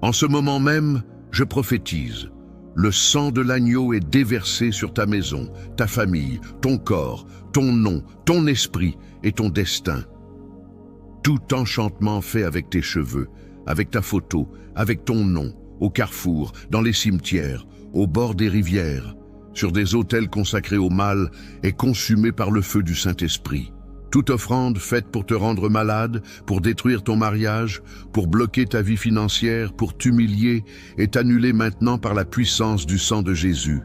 En ce moment même, je prophétise. Le sang de l'agneau est déversé sur ta maison, ta famille, ton corps, ton nom, ton esprit et ton destin. Tout enchantement fait avec tes cheveux, avec ta photo, avec ton nom, au carrefour, dans les cimetières, au bord des rivières, sur des autels consacrés au mal est consumé par le feu du Saint-Esprit. Toute offrande faite pour te rendre malade, pour détruire ton mariage, pour bloquer ta vie financière, pour t'humilier, est annulée maintenant par la puissance du sang de Jésus.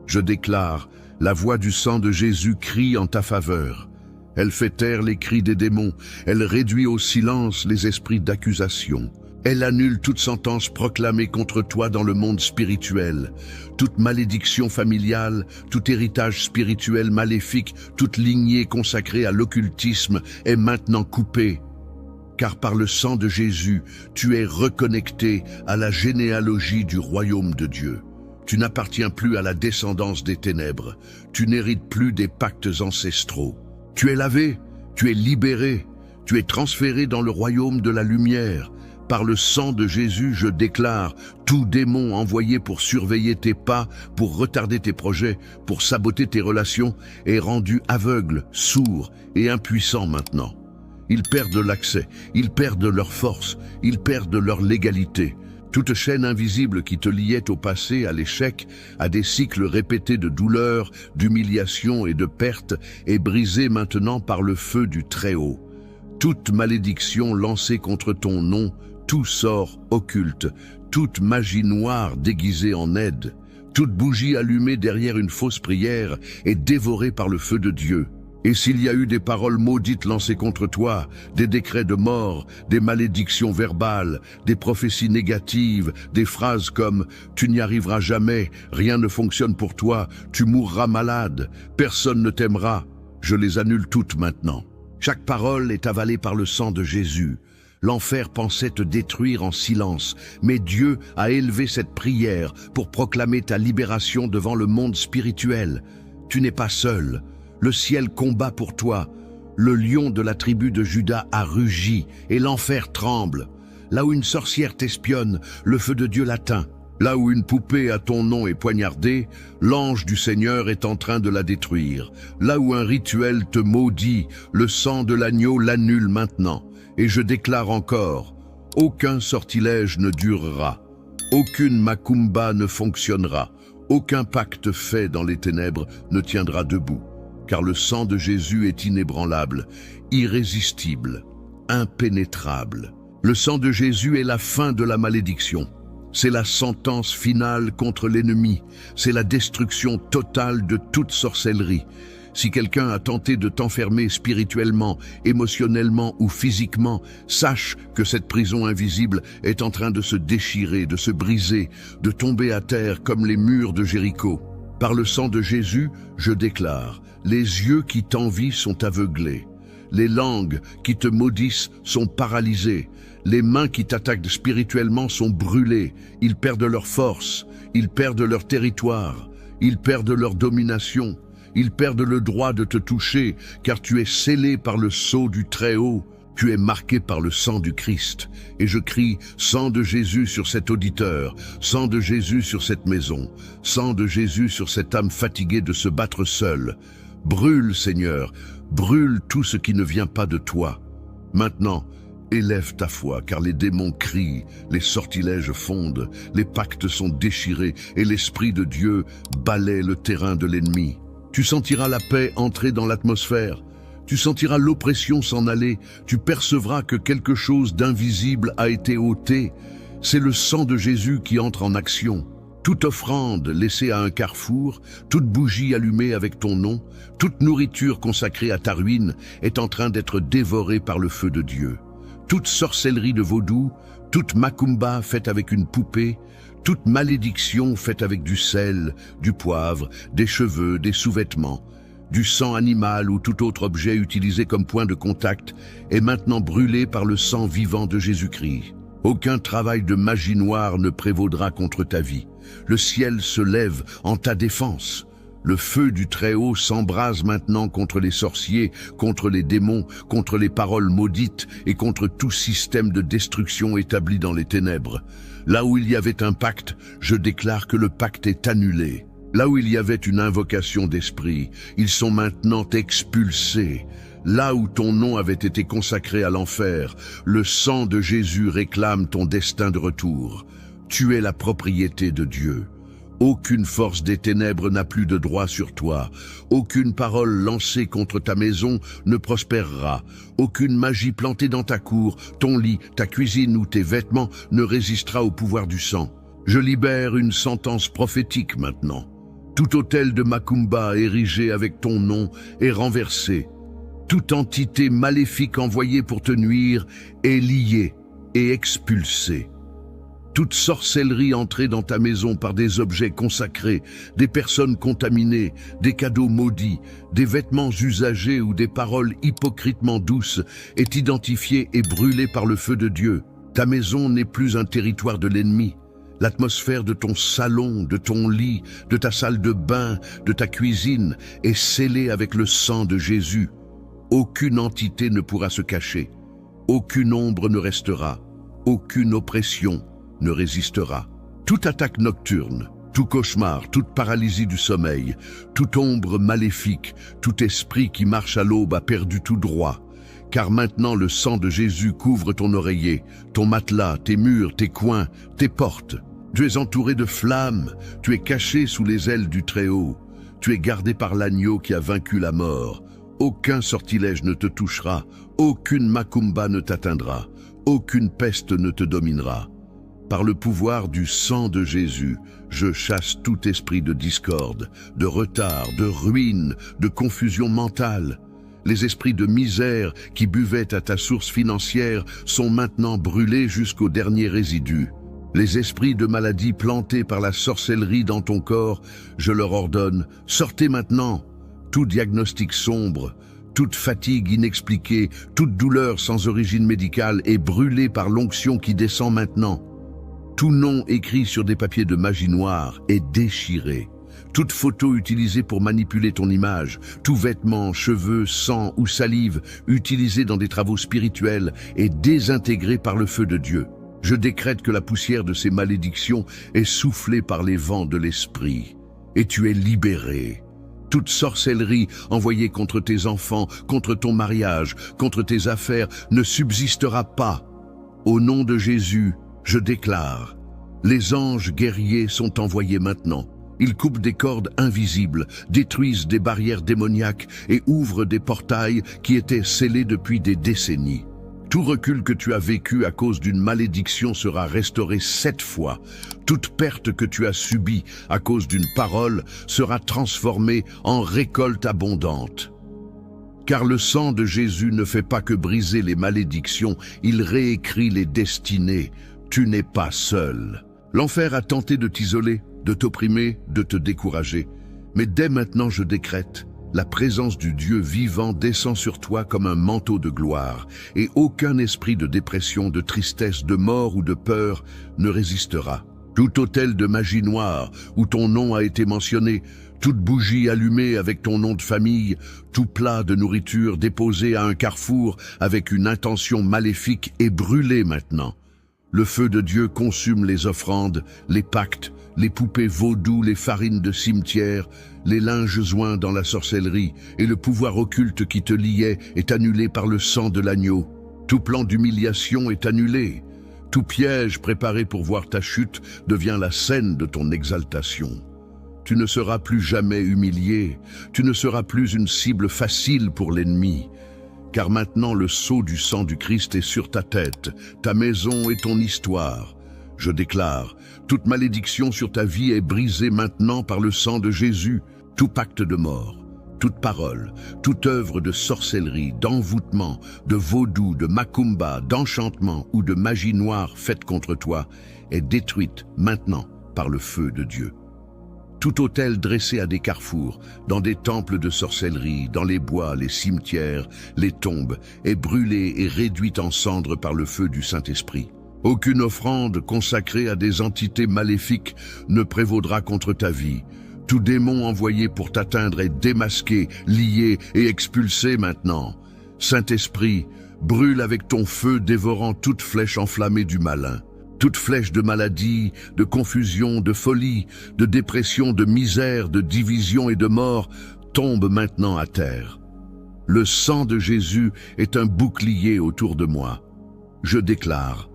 Je déclare, la voix du sang de Jésus crie en ta faveur. Elle fait taire les cris des démons, elle réduit au silence les esprits d'accusation. Elle annule toute sentence proclamée contre toi dans le monde spirituel. Toute malédiction familiale, tout héritage spirituel maléfique, toute lignée consacrée à l'occultisme est maintenant coupée. Car par le sang de Jésus, tu es reconnecté à la généalogie du royaume de Dieu. Tu n'appartiens plus à la descendance des ténèbres. Tu n'hérites plus des pactes ancestraux. Tu es lavé, tu es libéré, tu es transféré dans le royaume de la lumière. Par le sang de Jésus, je déclare, tout démon envoyé pour surveiller tes pas, pour retarder tes projets, pour saboter tes relations, est rendu aveugle, sourd et impuissant maintenant. Ils perdent l'accès, ils perdent leur force, ils perdent leur légalité. Toute chaîne invisible qui te liait au passé, à l'échec, à des cycles répétés de douleur, d'humiliation et de perte, est brisée maintenant par le feu du Très-Haut. Toute malédiction lancée contre ton nom, tout sort occulte, toute magie noire déguisée en aide, toute bougie allumée derrière une fausse prière est dévorée par le feu de Dieu. Et s'il y a eu des paroles maudites lancées contre toi, des décrets de mort, des malédictions verbales, des prophéties négatives, des phrases comme « tu n'y arriveras jamais, rien ne fonctionne pour toi, tu mourras malade, personne ne t'aimera », je les annule toutes maintenant. Chaque parole est avalée par le sang de Jésus. L'enfer pensait te détruire en silence, mais Dieu a élevé cette prière pour proclamer ta libération devant le monde spirituel. Tu n'es pas seul. Le ciel combat pour toi. Le lion de la tribu de Juda a rugi et l'enfer tremble. Là où une sorcière t'espionne, le feu de Dieu l'atteint. Là où une poupée à ton nom est poignardée, l'ange du Seigneur est en train de la détruire. Là où un rituel te maudit, le sang de l'agneau l'annule maintenant. Et je déclare encore, aucun sortilège ne durera, aucune macumba ne fonctionnera, aucun pacte fait dans les ténèbres ne tiendra debout, car le sang de Jésus est inébranlable, irrésistible, impénétrable. Le sang de Jésus est la fin de la malédiction. C'est la sentence finale contre l'ennemi, c'est la destruction totale de toute sorcellerie. Si quelqu'un a tenté de t'enfermer spirituellement, émotionnellement ou physiquement, sache que cette prison invisible est en train de se déchirer, de se briser, de tomber à terre comme les murs de Jéricho. Par le sang de Jésus, je déclare, les yeux qui t'envient sont aveuglés. Les langues qui te maudissent sont paralysées. Les mains qui t'attaquent spirituellement sont brûlées. Ils perdent leur force, ils perdent leur territoire, ils perdent leur domination. Ils perdent le droit de te toucher, car tu es scellé par le sceau du Très-Haut. Tu es marqué par le sang du Christ. Et je crie, sang de Jésus sur cet auditeur, sang de Jésus sur cette maison, sang de Jésus sur cette âme fatiguée de se battre seule. Brûle, Seigneur, brûle tout ce qui ne vient pas de toi. Maintenant, élève ta foi, car les démons crient, les sortilèges fondent, les pactes sont déchirés, et l'Esprit de Dieu balaie le terrain de l'ennemi. Tu sentiras la paix entrer dans l'atmosphère. Tu sentiras l'oppression s'en aller. Tu percevras que quelque chose d'invisible a été ôté. C'est le sang de Jésus qui entre en action. Toute offrande laissée à un carrefour, toute bougie allumée avec ton nom, toute nourriture consacrée à ta ruine est en train d'être dévorée par le feu de Dieu. Toute sorcellerie de vaudou, toute macumba faite avec une poupée, toute malédiction faite avec du sel, du poivre, des cheveux, des sous-vêtements, du sang animal ou tout autre objet utilisé comme point de contact est maintenant brûlé par le sang vivant de Jésus-Christ. Aucun travail de magie noire ne prévaudra contre ta vie. Le ciel se lève en ta défense. Le feu du Très-Haut s'embrase maintenant contre les sorciers, contre les démons, contre les paroles maudites et contre tout système de destruction établi dans les ténèbres. Là où il y avait un pacte, je déclare que le pacte est annulé. Là où il y avait une invocation d'esprit, ils sont maintenant expulsés. Là où ton nom avait été consacré à l'enfer, le sang de Jésus réclame ton destin de retour. Tu es la propriété de Dieu. Aucune force des ténèbres n'a plus de droit sur toi. Aucune parole lancée contre ta maison ne prospérera. Aucune magie plantée dans ta cour, ton lit, ta cuisine ou tes vêtements ne résistera au pouvoir du sang. Je libère une sentence prophétique maintenant. Tout autel de Macumba érigé avec ton nom est renversé. Toute entité maléfique envoyée pour te nuire est liée et expulsée. Toute sorcellerie entrée dans ta maison par des objets consacrés, des personnes contaminées, des cadeaux maudits, des vêtements usagés ou des paroles hypocritement douces est identifiée et brûlée par le feu de Dieu. Ta maison n'est plus un territoire de l'ennemi. L'atmosphère de ton salon, de ton lit, de ta salle de bain, de ta cuisine est scellée avec le sang de Jésus. Aucune entité ne pourra se cacher. Aucune ombre ne restera. Aucune oppression ne résistera. Toute attaque nocturne, tout cauchemar, toute paralysie du sommeil, toute ombre maléfique, tout esprit qui marche à l'aube a perdu tout droit. Car maintenant le sang de Jésus couvre ton oreiller, ton matelas, tes murs, tes coins, tes portes. Tu es entouré de flammes, tu es caché sous les ailes du Très-Haut. Tu es gardé par l'agneau qui a vaincu la mort. Aucun sortilège ne te touchera, aucune macumba ne t'atteindra, aucune peste ne te dominera. Par le pouvoir du sang de Jésus, je chasse tout esprit de discorde, de retard, de ruine, de confusion mentale. Les esprits de misère qui buvaient à ta source financière sont maintenant brûlés jusqu'au dernier résidu. Les esprits de maladie plantés par la sorcellerie dans ton corps, je leur ordonne, sortez maintenant. Tout diagnostic sombre, toute fatigue inexpliquée, toute douleur sans origine médicale est brûlée par l'onction qui descend maintenant. Tout nom écrit sur des papiers de magie noire est déchiré. Toute photo utilisée pour manipuler ton image, tout vêtement, cheveux, sang ou salive utilisé dans des travaux spirituels est désintégré par le feu de Dieu. Je décrète que la poussière de ces malédictions est soufflée par les vents de l'esprit. Et tu es libéré. Toute sorcellerie envoyée contre tes enfants, contre ton mariage, contre tes affaires ne subsistera pas. Au nom de Jésus, je déclare, les anges guerriers sont envoyés maintenant. Ils coupent des cordes invisibles, détruisent des barrières démoniaques et ouvrent des portails qui étaient scellés depuis des décennies. Tout recul que tu as vécu à cause d'une malédiction sera restauré 7 fois. Toute perte que tu as subie à cause d'une parole sera transformée en récolte abondante. Car le sang de Jésus ne fait pas que briser les malédictions, il réécrit les destinées. Tu n'es pas seul. L'enfer a tenté de t'isoler, de t'opprimer, de te décourager. Mais dès maintenant je décrète, la présence du Dieu vivant descend sur toi comme un manteau de gloire, et aucun esprit de dépression, de tristesse, de mort ou de peur ne résistera. Tout autel de magie noire où ton nom a été mentionné, toute bougie allumée avec ton nom de famille, tout plat de nourriture déposé à un carrefour avec une intention maléfique est brûlé maintenant. Le feu de Dieu consume les offrandes, les pactes, les poupées vaudou, les farines de cimetière, les linges joints dans la sorcellerie, et le pouvoir occulte qui te liait est annulé par le sang de l'agneau. Tout plan d'humiliation est annulé. Tout piège préparé pour voir ta chute devient la scène de ton exaltation. Tu ne seras plus jamais humilié, tu ne seras plus une cible facile pour l'ennemi. Car maintenant le sceau du sang du Christ est sur ta tête, ta maison et ton histoire. Je déclare, toute malédiction sur ta vie est brisée maintenant par le sang de Jésus. Tout pacte de mort, toute parole, toute œuvre de sorcellerie, d'envoûtement, de vaudou, de macumba, d'enchantement ou de magie noire faite contre toi est détruite maintenant par le feu de Dieu. Tout autel dressé à des carrefours, dans des temples de sorcellerie, dans les bois, les cimetières, les tombes, est brûlé et réduit en cendres par le feu du Saint-Esprit. Aucune offrande consacrée à des entités maléfiques ne prévaudra contre ta vie. Tout démon envoyé pour t'atteindre est démasqué, lié et expulsé maintenant. Saint-Esprit, brûle avec ton feu dévorant toute flèche enflammée du malin. Toute flèche de maladie, de confusion, de folie, de dépression, de misère, de division et de mort tombe maintenant à terre. Le sang de Jésus est un bouclier autour de moi. Je déclare,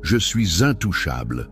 je suis intouchable.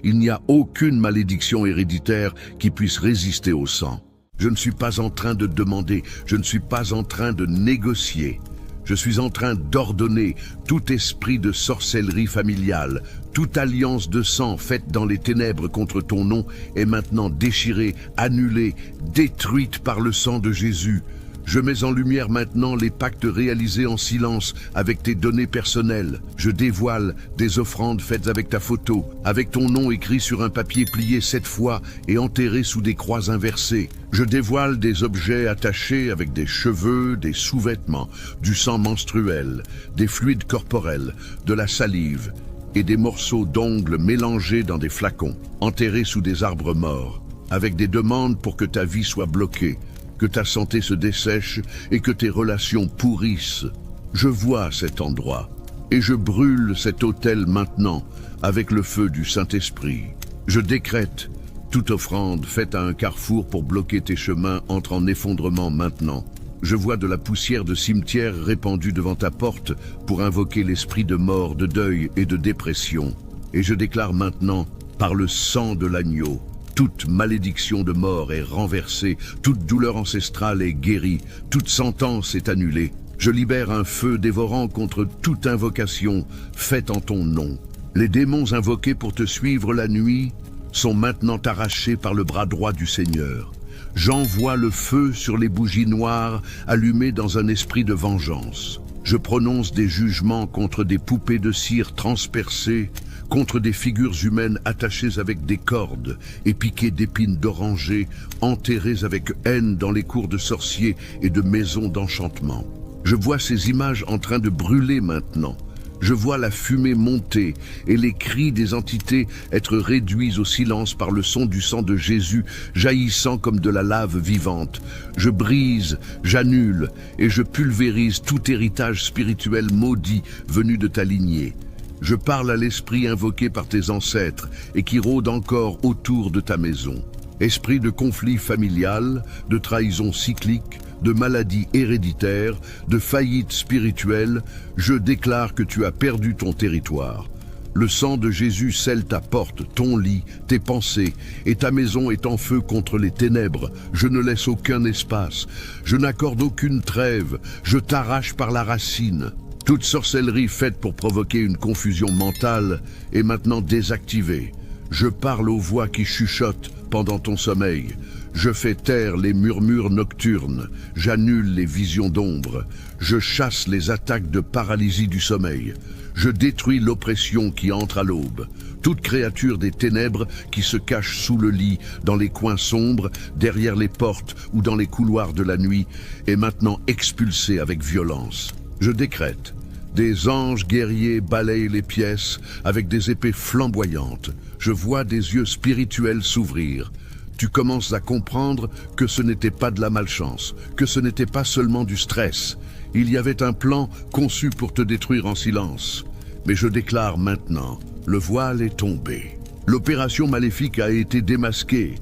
Il n'y a aucune malédiction héréditaire qui puisse résister au sang. Je ne suis pas en train de demander, je ne suis pas en train de négocier. Je suis en train d'ordonner tout esprit de sorcellerie familiale, toute alliance de sang faite dans les ténèbres contre ton nom est maintenant déchirée, annulée, détruite par le sang de Jésus. Je mets en lumière maintenant les pactes réalisés en silence avec tes données personnelles. Je dévoile des offrandes faites avec ta photo, avec ton nom écrit sur un papier plié 7 fois et enterré sous des croix inversées. Je dévoile des objets attachés avec des cheveux, des sous-vêtements, du sang menstruel, des fluides corporels, de la salive et des morceaux d'ongles mélangés dans des flacons, enterrés sous des arbres morts, avec des demandes pour que ta vie soit bloquée, que ta santé se dessèche et que tes relations pourrissent. Je vois cet endroit et je brûle cet autel maintenant avec le feu du Saint-Esprit. Je décrète, toute offrande faite à un carrefour pour bloquer tes chemins entre en effondrement maintenant. Je vois de la poussière de cimetière répandue devant ta porte pour invoquer l'esprit de mort, de deuil et de dépression. Et je déclare maintenant, par le sang de l'agneau, toute malédiction de mort est renversée, toute douleur ancestrale est guérie, toute sentence est annulée. Je libère un feu dévorant contre toute invocation faite en ton nom. Les démons invoqués pour te suivre la nuit sont maintenant arrachés par le bras droit du Seigneur. J'envoie le feu sur les bougies noires allumées dans un esprit de vengeance. Je prononce des jugements contre des poupées de cire transpercées, contre des figures humaines attachées avec des cordes et piquées d'épines d'oranger, enterrées avec haine dans les cours de sorciers et de maisons d'enchantement. Je vois ces images en train de brûler maintenant. Je vois la fumée monter et les cris des entités être réduits au silence par le son du sang de Jésus jaillissant comme de la lave vivante. Je brise, j'annule et je pulvérise tout héritage spirituel maudit venu de ta lignée. Je parle à l'esprit invoqué par tes ancêtres et qui rôde encore autour de ta maison. Esprit de conflit familial, de trahison cyclique, de maladie héréditaire, de faillite spirituelle, je déclare que tu as perdu ton territoire. Le sang de Jésus scelle ta porte, ton lit, tes pensées, et ta maison est en feu contre les ténèbres. Je ne laisse aucun espace, je n'accorde aucune trêve, je t'arrache par la racine. Toute sorcellerie faite pour provoquer une confusion mentale est maintenant désactivée. Je parle aux voix qui chuchotent pendant ton sommeil. Je fais taire les murmures nocturnes. J'annule les visions d'ombre. Je chasse les attaques de paralysie du sommeil. Je détruis l'oppression qui entre à l'aube. Toute créature des ténèbres qui se cache sous le lit, dans les coins sombres, derrière les portes ou dans les couloirs de la nuit est maintenant expulsée avec violence. Je décrète, des anges guerriers balayent les pièces avec des épées flamboyantes. Je vois des yeux spirituels s'ouvrir. Tu commences à comprendre que ce n'était pas de la malchance, que ce n'était pas seulement du stress. Il y avait un plan conçu pour te détruire en silence. Mais je déclare maintenant, le voile est tombé. L'opération maléfique a été démasquée.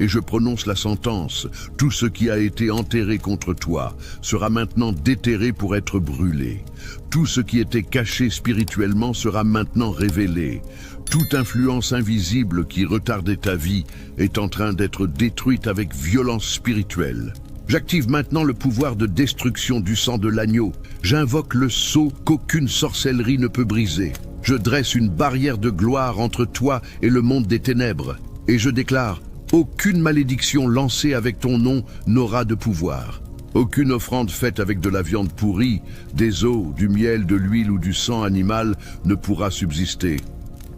Et je prononce la sentence, tout ce qui a été enterré contre toi sera maintenant déterré pour être brûlé. Tout ce qui était caché spirituellement sera maintenant révélé. Toute influence invisible qui retardait ta vie est en train d'être détruite avec violence spirituelle. J'active maintenant le pouvoir de destruction du sang de l'agneau. J'invoque le sceau qu'aucune sorcellerie ne peut briser. Je dresse une barrière de gloire entre toi et le monde des ténèbres. Et je déclare, aucune malédiction lancée avec ton nom n'aura de pouvoir. Aucune offrande faite avec de la viande pourrie, des os, du miel, de l'huile ou du sang animal ne pourra subsister.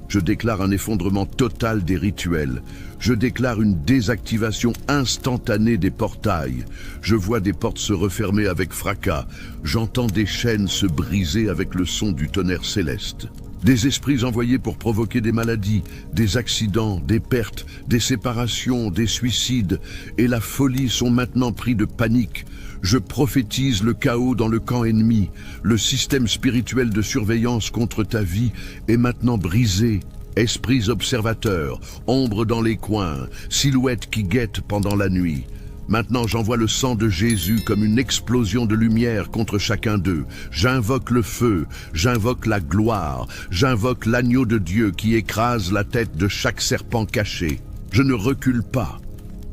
Je déclare un effondrement total des rituels. Je déclare une désactivation instantanée des portails. Je vois des portes se refermer avec fracas. J'entends des chaînes se briser avec le son du tonnerre céleste. Des esprits envoyés pour provoquer des maladies, des accidents, des pertes, des séparations, des suicides et la folie sont maintenant pris de panique. Je prophétise le chaos dans le camp ennemi. Le système spirituel de surveillance contre ta vie est maintenant brisé. Esprits observateurs, ombres dans les coins, silhouettes qui guettent pendant la nuit. Maintenant j'envoie le sang de Jésus comme une explosion de lumière contre chacun d'eux. J'invoque le feu, j'invoque la gloire, j'invoque l'agneau de Dieu qui écrase la tête de chaque serpent caché. Je ne recule pas,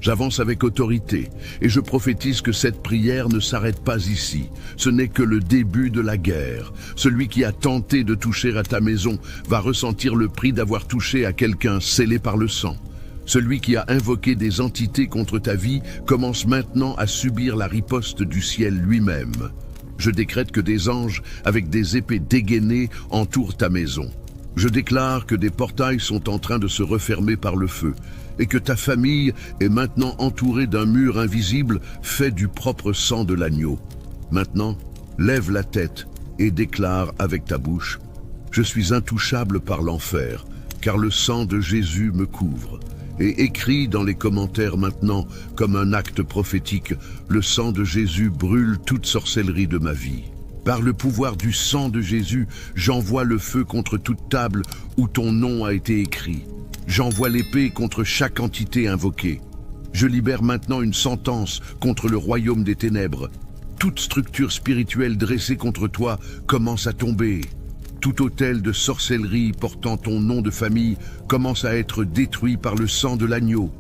j'avance avec autorité et je prophétise que cette prière ne s'arrête pas ici. Ce n'est que le début de la guerre. Celui qui a tenté de toucher à ta maison va ressentir le prix d'avoir touché à quelqu'un scellé par le sang. Celui qui a invoqué des entités contre ta vie commence maintenant à subir la riposte du ciel lui-même. Je décrète que des anges avec des épées dégainées entourent ta maison. Je déclare que des portails sont en train de se refermer par le feu et que ta famille est maintenant entourée d'un mur invisible fait du propre sang de l'agneau. Maintenant, lève la tête et déclare avec ta bouche « Je suis intouchable par l'enfer, car le sang de Jésus me couvre ». Et écris dans les commentaires maintenant, comme un acte prophétique, le sang de Jésus brûle toute sorcellerie de ma vie. Par le pouvoir du sang de Jésus, j'envoie le feu contre toute table où ton nom a été écrit. J'envoie l'épée contre chaque entité invoquée. Je libère maintenant une sentence contre le royaume des ténèbres. Toute structure spirituelle dressée contre toi commence à tomber. Tout autel de sorcellerie portant ton nom de famille commence à être détruit par le sang de l'agneau.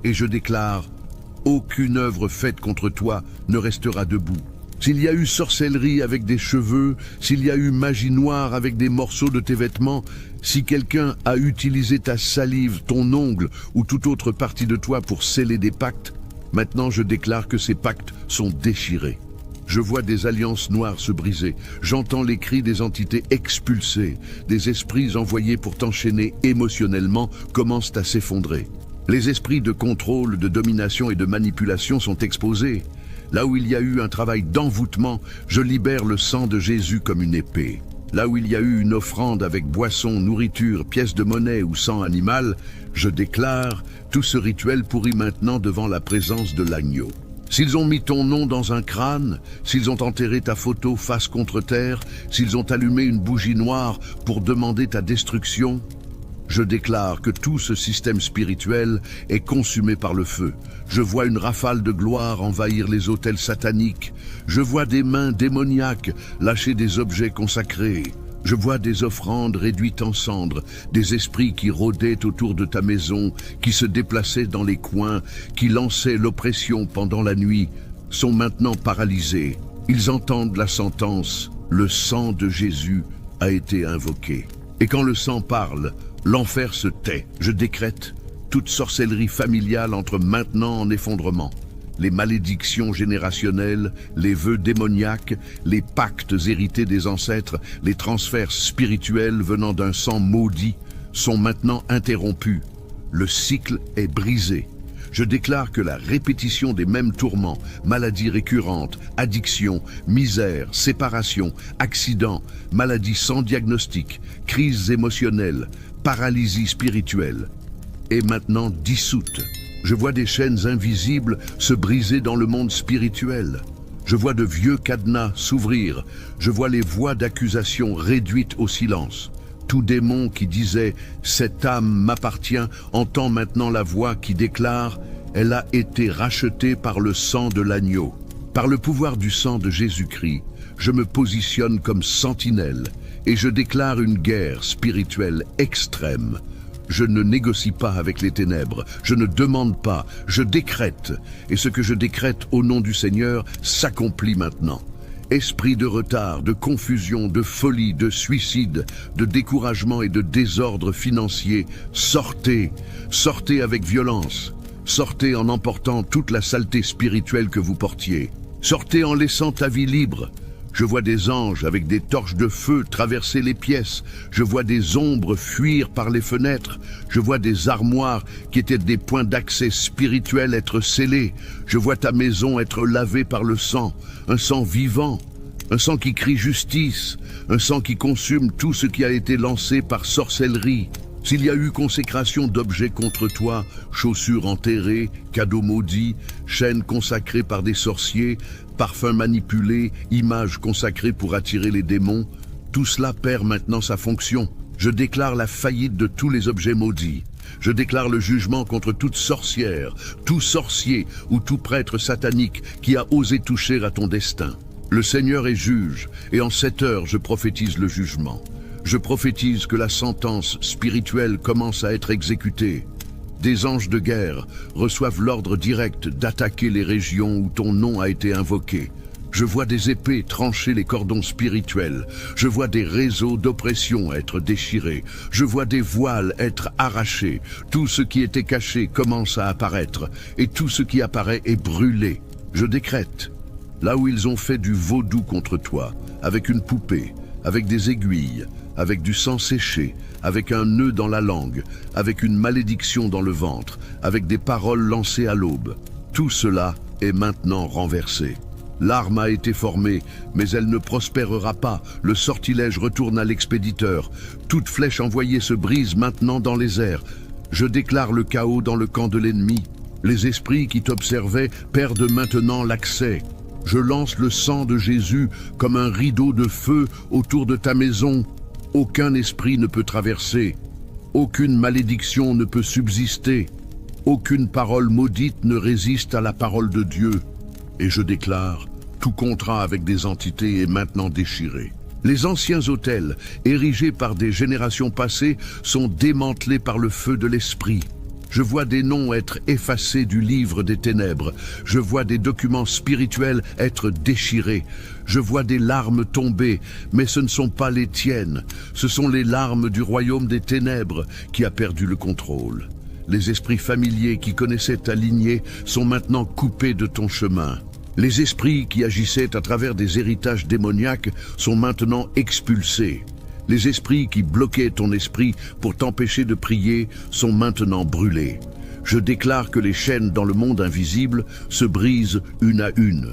Et je déclare, aucune œuvre faite contre toi ne restera debout. S'il y a eu sorcellerie avec des cheveux, s'il y a eu magie noire avec des morceaux de tes vêtements, si quelqu'un a utilisé ta salive, ton ongle ou toute autre partie de toi pour sceller des pactes, maintenant je déclare que ces pactes sont déchirés. Je vois des alliances noires se briser. J'entends les cris des entités expulsées. Des esprits envoyés pour t'enchaîner émotionnellement commencent à s'effondrer. Les esprits de contrôle, de domination et de manipulation sont exposés. Là où il y a eu un travail d'envoûtement, je libère le sang de Jésus comme une épée. Là où il y a eu une offrande avec boisson, nourriture, pièces de monnaie ou sang animal, je déclare, tout ce rituel pourrit maintenant devant la présence de l'agneau. S'ils ont mis ton nom dans un crâne, s'ils ont enterré ta photo face contre terre, s'ils ont allumé une bougie noire pour demander ta destruction, je déclare que tout ce système spirituel est consumé par le feu. Je vois une rafale de gloire envahir les autels sataniques. Je vois des mains démoniaques lâcher des objets consacrés. Je vois des offrandes réduites en cendres, des esprits qui rôdaient autour de ta maison, qui se déplaçaient dans les coins, qui lançaient l'oppression pendant la nuit, sont maintenant paralysés. Ils entendent la sentence, le sang de Jésus a été invoqué. Et quand le sang parle, l'enfer se tait. Je décrète, toute sorcellerie familiale entre maintenant en effondrement. Les malédictions générationnelles, les vœux démoniaques, les pactes hérités des ancêtres, les transferts spirituels venant d'un sang maudit sont maintenant interrompus. Le cycle est brisé. Je déclare que la répétition des mêmes tourments, maladies récurrentes, addictions, misère, séparation, accidents, maladies sans diagnostic, crises émotionnelles, paralysie spirituelle, est maintenant dissoute. Je vois des chaînes invisibles se briser dans le monde spirituel. Je vois de vieux cadenas s'ouvrir. Je vois les voix d'accusation réduites au silence. Tout démon qui disait « cette âme m'appartient » entend maintenant la voix qui déclare « elle a été rachetée par le sang de l'agneau ». Par le pouvoir du sang de Jésus-Christ, je me positionne comme sentinelle et je déclare une guerre spirituelle extrême. Je ne négocie pas avec les ténèbres, je ne demande pas, je décrète. Et ce que je décrète au nom du Seigneur s'accomplit maintenant. Esprit de retard, de confusion, de folie, de suicide, de découragement et de désordre financier, sortez, sortez avec violence. Sortez en emportant toute la saleté spirituelle que vous portiez. Sortez en laissant ta vie libre. Je vois des anges avec des torches de feu traverser les pièces. Je vois des ombres fuir par les fenêtres. Je vois des armoires qui étaient des points d'accès spirituels être scellés. Je vois ta maison être lavée par le sang, un sang vivant. un sang qui crie justice, un sang qui consume tout ce qui a été lancé par sorcellerie. S'il y a eu consécration d'objets contre toi, chaussures enterrées, cadeaux maudits, chaînes consacrées par des sorciers, parfums manipulés, images consacrées pour attirer les démons, tout cela perd maintenant sa fonction. Je déclare la faillite de tous les objets maudits. Je déclare le jugement contre toute sorcière, tout sorcier ou tout prêtre satanique qui a osé toucher à ton destin. Le Seigneur est juge, et en 7 heures je prophétise le jugement. Je prophétise que la sentence spirituelle commence à être exécutée. Des anges de guerre reçoivent l'ordre direct d'attaquer les régions où ton nom a été invoqué. Je vois des épées trancher les cordons spirituels. Je vois des réseaux d'oppression être déchirés. Je vois des voiles être arrachés. Tout ce qui était caché commence à apparaître, et tout ce qui apparaît est brûlé. Je décrète, là où ils ont fait du vaudou contre toi, avec une poupée, avec des aiguilles, avec du sang séché, avec un nœud dans la langue, avec une malédiction dans le ventre, avec des paroles lancées à l'aube. Tout cela est maintenant renversé. L'arme a été formée, mais elle ne prospérera pas. Le sortilège retourne à l'expéditeur. Toute flèche envoyée se brise maintenant dans les airs. Je déclare le chaos dans le camp de l'ennemi. Les esprits qui t'observaient perdent maintenant l'accès. Je lance le sang de Jésus comme un rideau de feu autour de ta maison. Aucun esprit ne peut traverser. Aucune malédiction ne peut subsister. Aucune parole maudite ne résiste à la parole de Dieu. Et je déclare, tout contrat avec des entités est maintenant déchiré. Les anciens autels, érigés par des générations passées, sont démantelés par le feu de l'esprit. Je vois des noms être effacés du livre des ténèbres. Je vois des documents spirituels être déchirés. Je vois des larmes tomber, mais ce ne sont pas les tiennes. Ce sont les larmes du royaume des ténèbres qui a perdu le contrôle. Les esprits familiers qui connaissaient ta lignée sont maintenant coupés de ton chemin. Les esprits qui agissaient à travers des héritages démoniaques sont maintenant expulsés. Les esprits qui bloquaient ton esprit pour t'empêcher de prier sont maintenant brûlés. Je déclare que les chaînes dans le monde invisible se brisent une à une.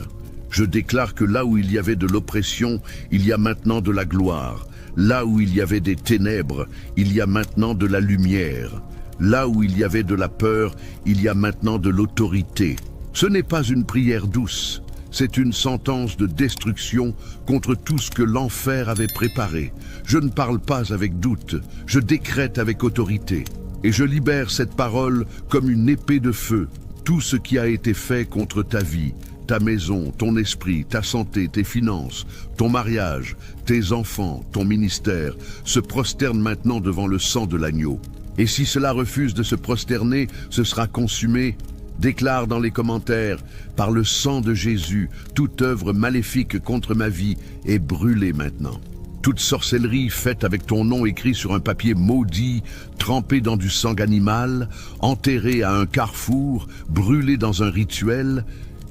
Je déclare que là où il y avait de l'oppression, il y a maintenant de la gloire. Là où il y avait des ténèbres, il y a maintenant de la lumière. Là où il y avait de la peur, il y a maintenant de l'autorité. Ce n'est pas une prière douce, c'est une sentence de destruction contre tout ce que l'enfer avait préparé. Je ne parle pas avec doute, je décrète avec autorité. Et je libère cette parole comme une épée de feu. Tout ce qui a été fait contre ta vie, ta maison, ton esprit, ta santé, tes finances, ton mariage, tes enfants, ton ministère, se prosterne maintenant devant le sang de l'agneau. Et si cela refuse de se prosterner, ce sera consumé. Déclare dans les commentaires, par le sang de Jésus, toute œuvre maléfique contre ma vie est brûlée maintenant. Toute sorcellerie faite avec ton nom écrit sur un papier maudit, trempé dans du sang animal, enterré à un carrefour, brûlé dans un rituel,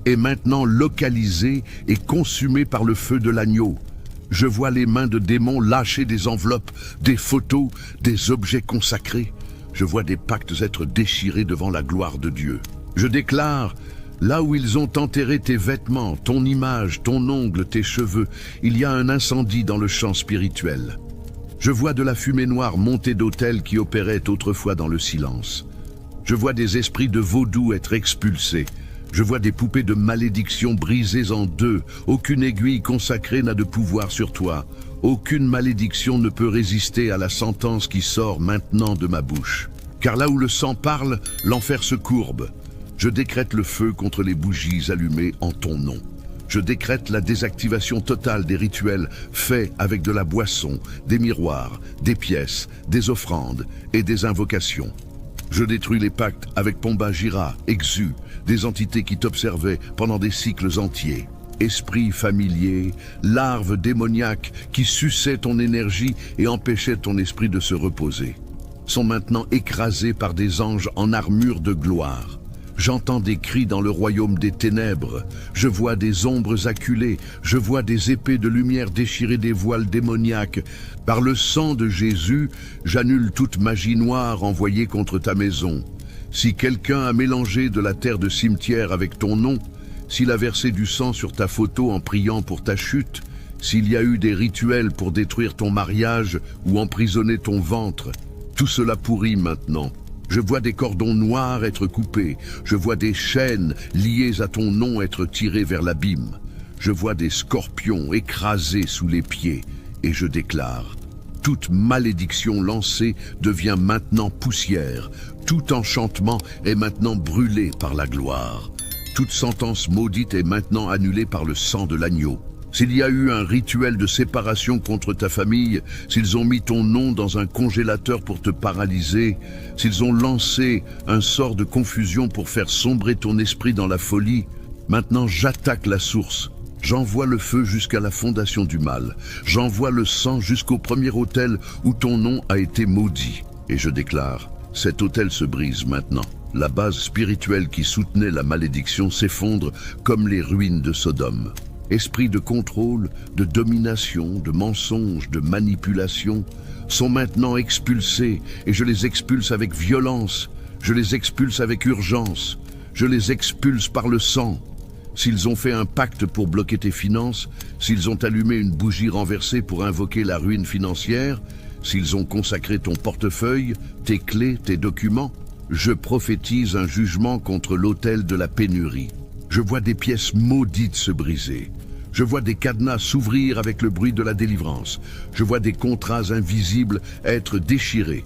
est maintenant localisée et consumée par le feu de l'agneau. Je vois les mains de démons lâcher des enveloppes, des photos, des objets consacrés. Je vois des pactes être déchirés devant la gloire de Dieu. Je déclare, là où ils ont enterré tes vêtements, ton image, ton ongle, tes cheveux, il y a un incendie dans le champ spirituel. Je vois de la fumée noire monter d'autels qui opéraient autrefois dans le silence. Je vois des esprits de vaudou être expulsés. Je vois des poupées de malédiction brisées en deux. Aucune aiguille consacrée n'a de pouvoir sur toi. Aucune malédiction ne peut résister à la sentence qui sort maintenant de ma bouche. Car là où le sang parle, l'enfer se courbe. Je décrète le feu contre les bougies allumées en ton nom. Je décrète la désactivation totale des rituels faits avec de la boisson, des miroirs, des pièces, des offrandes et des invocations. Je détruis les pactes avec Pomba-Gira, Exu, des entités qui t'observaient pendant des cycles entiers. Esprits familiers, larves démoniaques qui suçaient ton énergie et empêchaient ton esprit de se reposer, sont maintenant écrasés par des anges en armure de gloire. J'entends des cris dans le royaume des ténèbres, je vois des ombres acculées, je vois des épées de lumière déchirer des voiles démoniaques. Par le sang de Jésus, j'annule toute magie noire envoyée contre ta maison. Si quelqu'un a mélangé de la terre de cimetière avec ton nom, s'il a versé du sang sur ta photo en priant pour ta chute, S'il y a eu des rituels pour détruire ton mariage ou emprisonner ton ventre, tout cela pourrit maintenant. Je vois des cordons noirs être coupés, je vois des chaînes liées à ton nom être tirées vers l'abîme. Je vois des scorpions écrasés sous les pieds, et je déclare: toute malédiction lancée devient maintenant poussière, tout enchantement est maintenant brûlé par la gloire. Toute sentence maudite est maintenant annulée par le sang de l'agneau. S'il y a eu un rituel de séparation contre ta famille, s'ils ont mis ton nom dans un congélateur pour te paralyser, s'ils ont lancé un sort de confusion pour faire sombrer ton esprit dans la folie, maintenant j'attaque la source. J'envoie le feu jusqu'à la fondation du mal. J'envoie le sang jusqu'au premier autel où ton nom a été maudit. Et je déclare: cet autel se brise maintenant. La base spirituelle qui soutenait la malédiction s'effondre comme les ruines de Sodome. Esprits de contrôle, de domination, de mensonge, de manipulation sont maintenant expulsés, et je les expulse avec violence, je les expulse avec urgence, je les expulse par le sang. S'ils ont fait un pacte pour bloquer tes finances, s'ils ont allumé une bougie renversée pour invoquer la ruine financière, s'ils ont consacré ton portefeuille, tes clés, tes documents, je prophétise un jugement contre l'autel de la pénurie. Je vois des pièces maudites se briser. Je vois des cadenas s'ouvrir avec le bruit de la délivrance. Je vois des contrats invisibles être déchirés.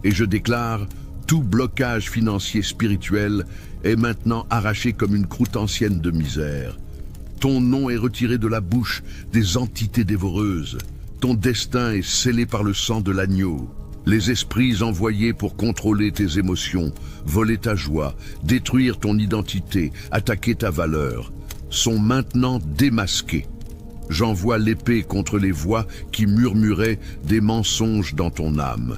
Et je déclare: tout blocage financier spirituel est maintenant arraché comme une croûte ancienne de misère. Ton nom est retiré de la bouche des entités dévoreuses. Ton destin est scellé par le sang de l'agneau. Les esprits envoyés pour contrôler tes émotions, voler ta joie, détruire ton identité, attaquer ta valeur, sont maintenant démasqués. J'envoie l'épée contre les voix qui murmuraient des mensonges dans ton âme.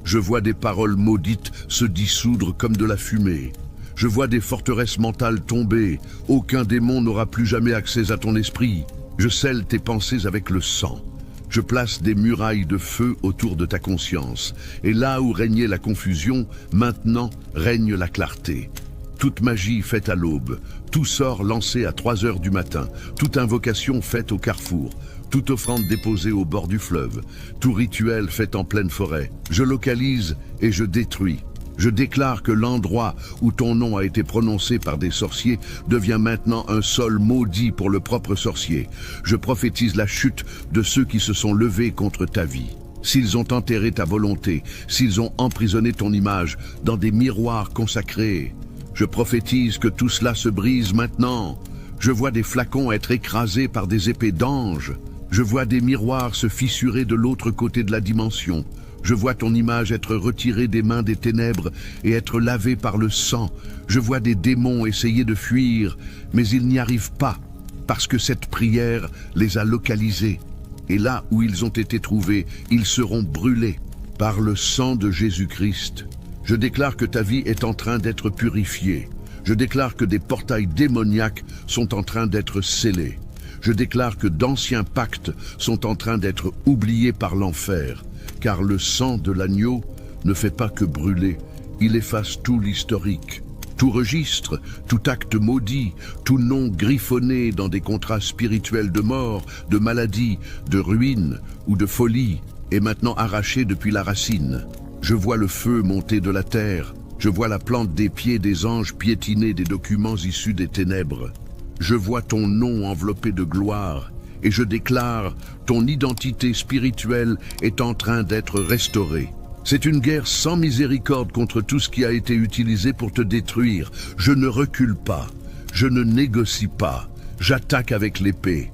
Je vois des paroles maudites se dissoudre comme de la fumée. Je vois des forteresses mentales tomber. Aucun démon n'aura plus jamais accès à ton esprit. Je scelle tes pensées avec le sang. Je place des murailles de feu autour de ta conscience. Et là où régnait la confusion, maintenant règne la clarté. Toute magie faite à l'aube, tout sort lancé à 3 heures du matin, toute invocation faite au carrefour, toute offrande déposée au bord du fleuve, tout rituel fait en pleine forêt, je localise et je détruis. Je déclare que l'endroit où ton nom a été prononcé par des sorciers devient maintenant un sol maudit pour le propre sorcier. Je prophétise la chute de ceux qui se sont levés contre ta vie. S'ils ont enterré ta volonté, s'ils ont emprisonné ton image dans des miroirs consacrés, je prophétise que tout cela se brise maintenant. Je vois des flacons être écrasés par des épées d'anges. Je vois des miroirs se fissurer de l'autre côté de la dimension. Je vois ton image être retirée des mains des ténèbres et être lavée par le sang. Je vois des démons essayer de fuir, mais ils n'y arrivent pas, parce que cette prière les a localisés. Et là où ils ont été trouvés, ils seront brûlés par le sang de Jésus-Christ. Je déclare que ta vie est en train d'être purifiée. Je déclare que des portails démoniaques sont en train d'être scellés. Je déclare que d'anciens pactes sont en train d'être oubliés par l'enfer, car le sang de l'agneau ne fait pas que brûler, il efface tout l'historique. Tout registre, tout acte maudit, tout nom griffonné dans des contrats spirituels de mort, de maladie, de ruine ou de folie est maintenant arraché depuis la racine. Je vois le feu monter de la terre, je vois la plante des pieds des anges piétiner des documents issus des ténèbres. Je vois ton nom enveloppé de gloire, et je déclare, ton identité spirituelle est en train d'être restaurée. C'est une guerre sans miséricorde contre tout ce qui a été utilisé pour te détruire. Je ne recule pas, je ne négocie pas, j'attaque avec l'épée.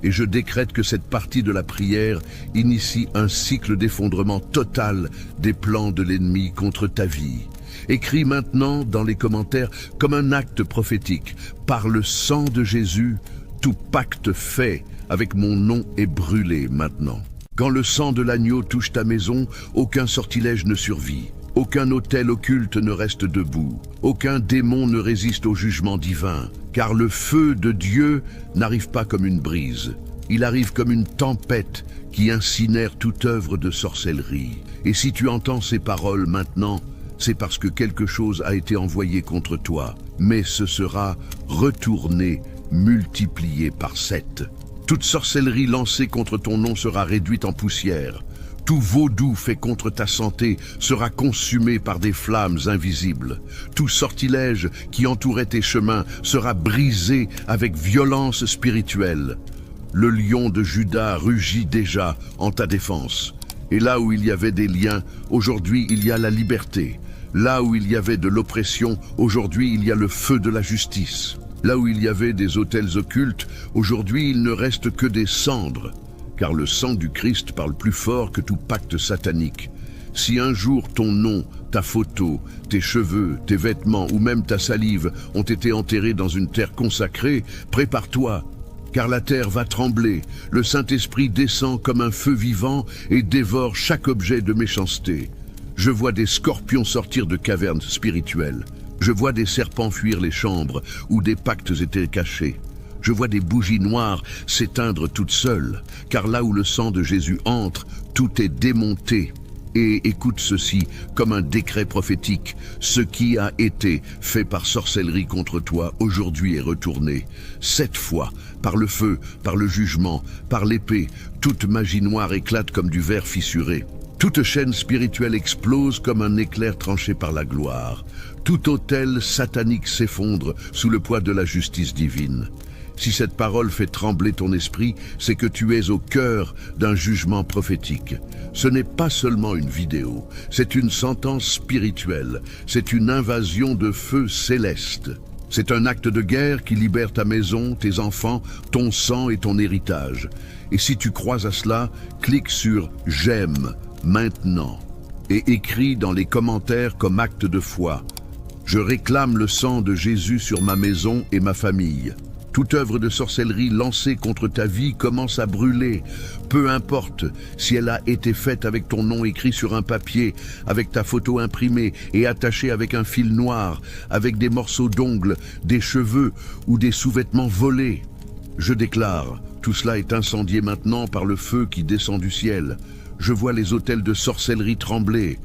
Et je décrète que cette partie de la prière initie un cycle d'effondrement total des plans de l'ennemi contre ta vie. Écris maintenant dans les commentaires comme un acte prophétique. Par le sang de Jésus, tout pacte fait avec mon nom est brûlé maintenant. Quand le sang de l'agneau touche ta maison, aucun sortilège ne survit. Aucun autel occulte ne reste debout. Aucun démon ne résiste au jugement divin. Car le feu de Dieu n'arrive pas comme une brise. Il arrive comme une tempête qui incinère toute œuvre de sorcellerie. Et si tu entends ces paroles maintenant, c'est parce que quelque chose a été envoyé contre toi. Mais ce sera retourné, multiplié par 7. Toute sorcellerie lancée contre ton nom sera réduite en poussière. Tout vaudou fait contre ta santé sera consumé par des flammes invisibles. Tout sortilège qui entourait tes chemins sera brisé avec violence spirituelle. Le lion de Juda rugit déjà en ta défense. Et là où il y avait des liens, aujourd'hui il y a la liberté. Là où il y avait de l'oppression, aujourd'hui il y a le feu de la justice. Là où il y avait des autels occultes, aujourd'hui il ne reste que des cendres. Car le sang du Christ parle plus fort que tout pacte satanique. Si un jour ton nom, ta photo, tes cheveux, tes vêtements ou même ta salive ont été enterrés dans une terre consacrée, prépare-toi, car la terre va trembler. Le Saint-Esprit descend comme un feu vivant et dévore chaque objet de méchanceté. Je vois des scorpions sortir de cavernes spirituelles. Je vois des serpents fuir les chambres où des pactes étaient cachés. Je vois des bougies noires s'éteindre toutes seules, car là où le sang de Jésus entre, tout est démonté. Et écoute ceci comme un décret prophétique. Ce qui a été fait par sorcellerie contre toi, aujourd'hui est retourné. 7 fois, par le feu, par le jugement, par l'épée, toute magie noire éclate comme du verre fissuré. Toute chaîne spirituelle explose comme un éclair tranché par la gloire. Tout autel satanique s'effondre sous le poids de la justice divine. Si cette parole fait trembler ton esprit, c'est que tu es au cœur d'un jugement prophétique. Ce n'est pas seulement une vidéo, c'est une sentence spirituelle, c'est une invasion de feu céleste. C'est un acte de guerre qui libère ta maison, tes enfants, ton sang et ton héritage. Et si tu crois à cela, clique sur « J'aime » maintenant et écris dans les commentaires comme acte de foi. Je réclame le sang de Jésus sur ma maison et ma famille. Toute œuvre de sorcellerie lancée contre ta vie commence à brûler. Peu importe si elle a été faite avec ton nom écrit sur un papier, avec ta photo imprimée et attachée avec un fil noir, avec des morceaux d'ongles, des cheveux ou des sous-vêtements volés. Je déclare, tout cela est incendié maintenant par le feu qui descend du ciel. Je vois les autels de sorcellerie trembler.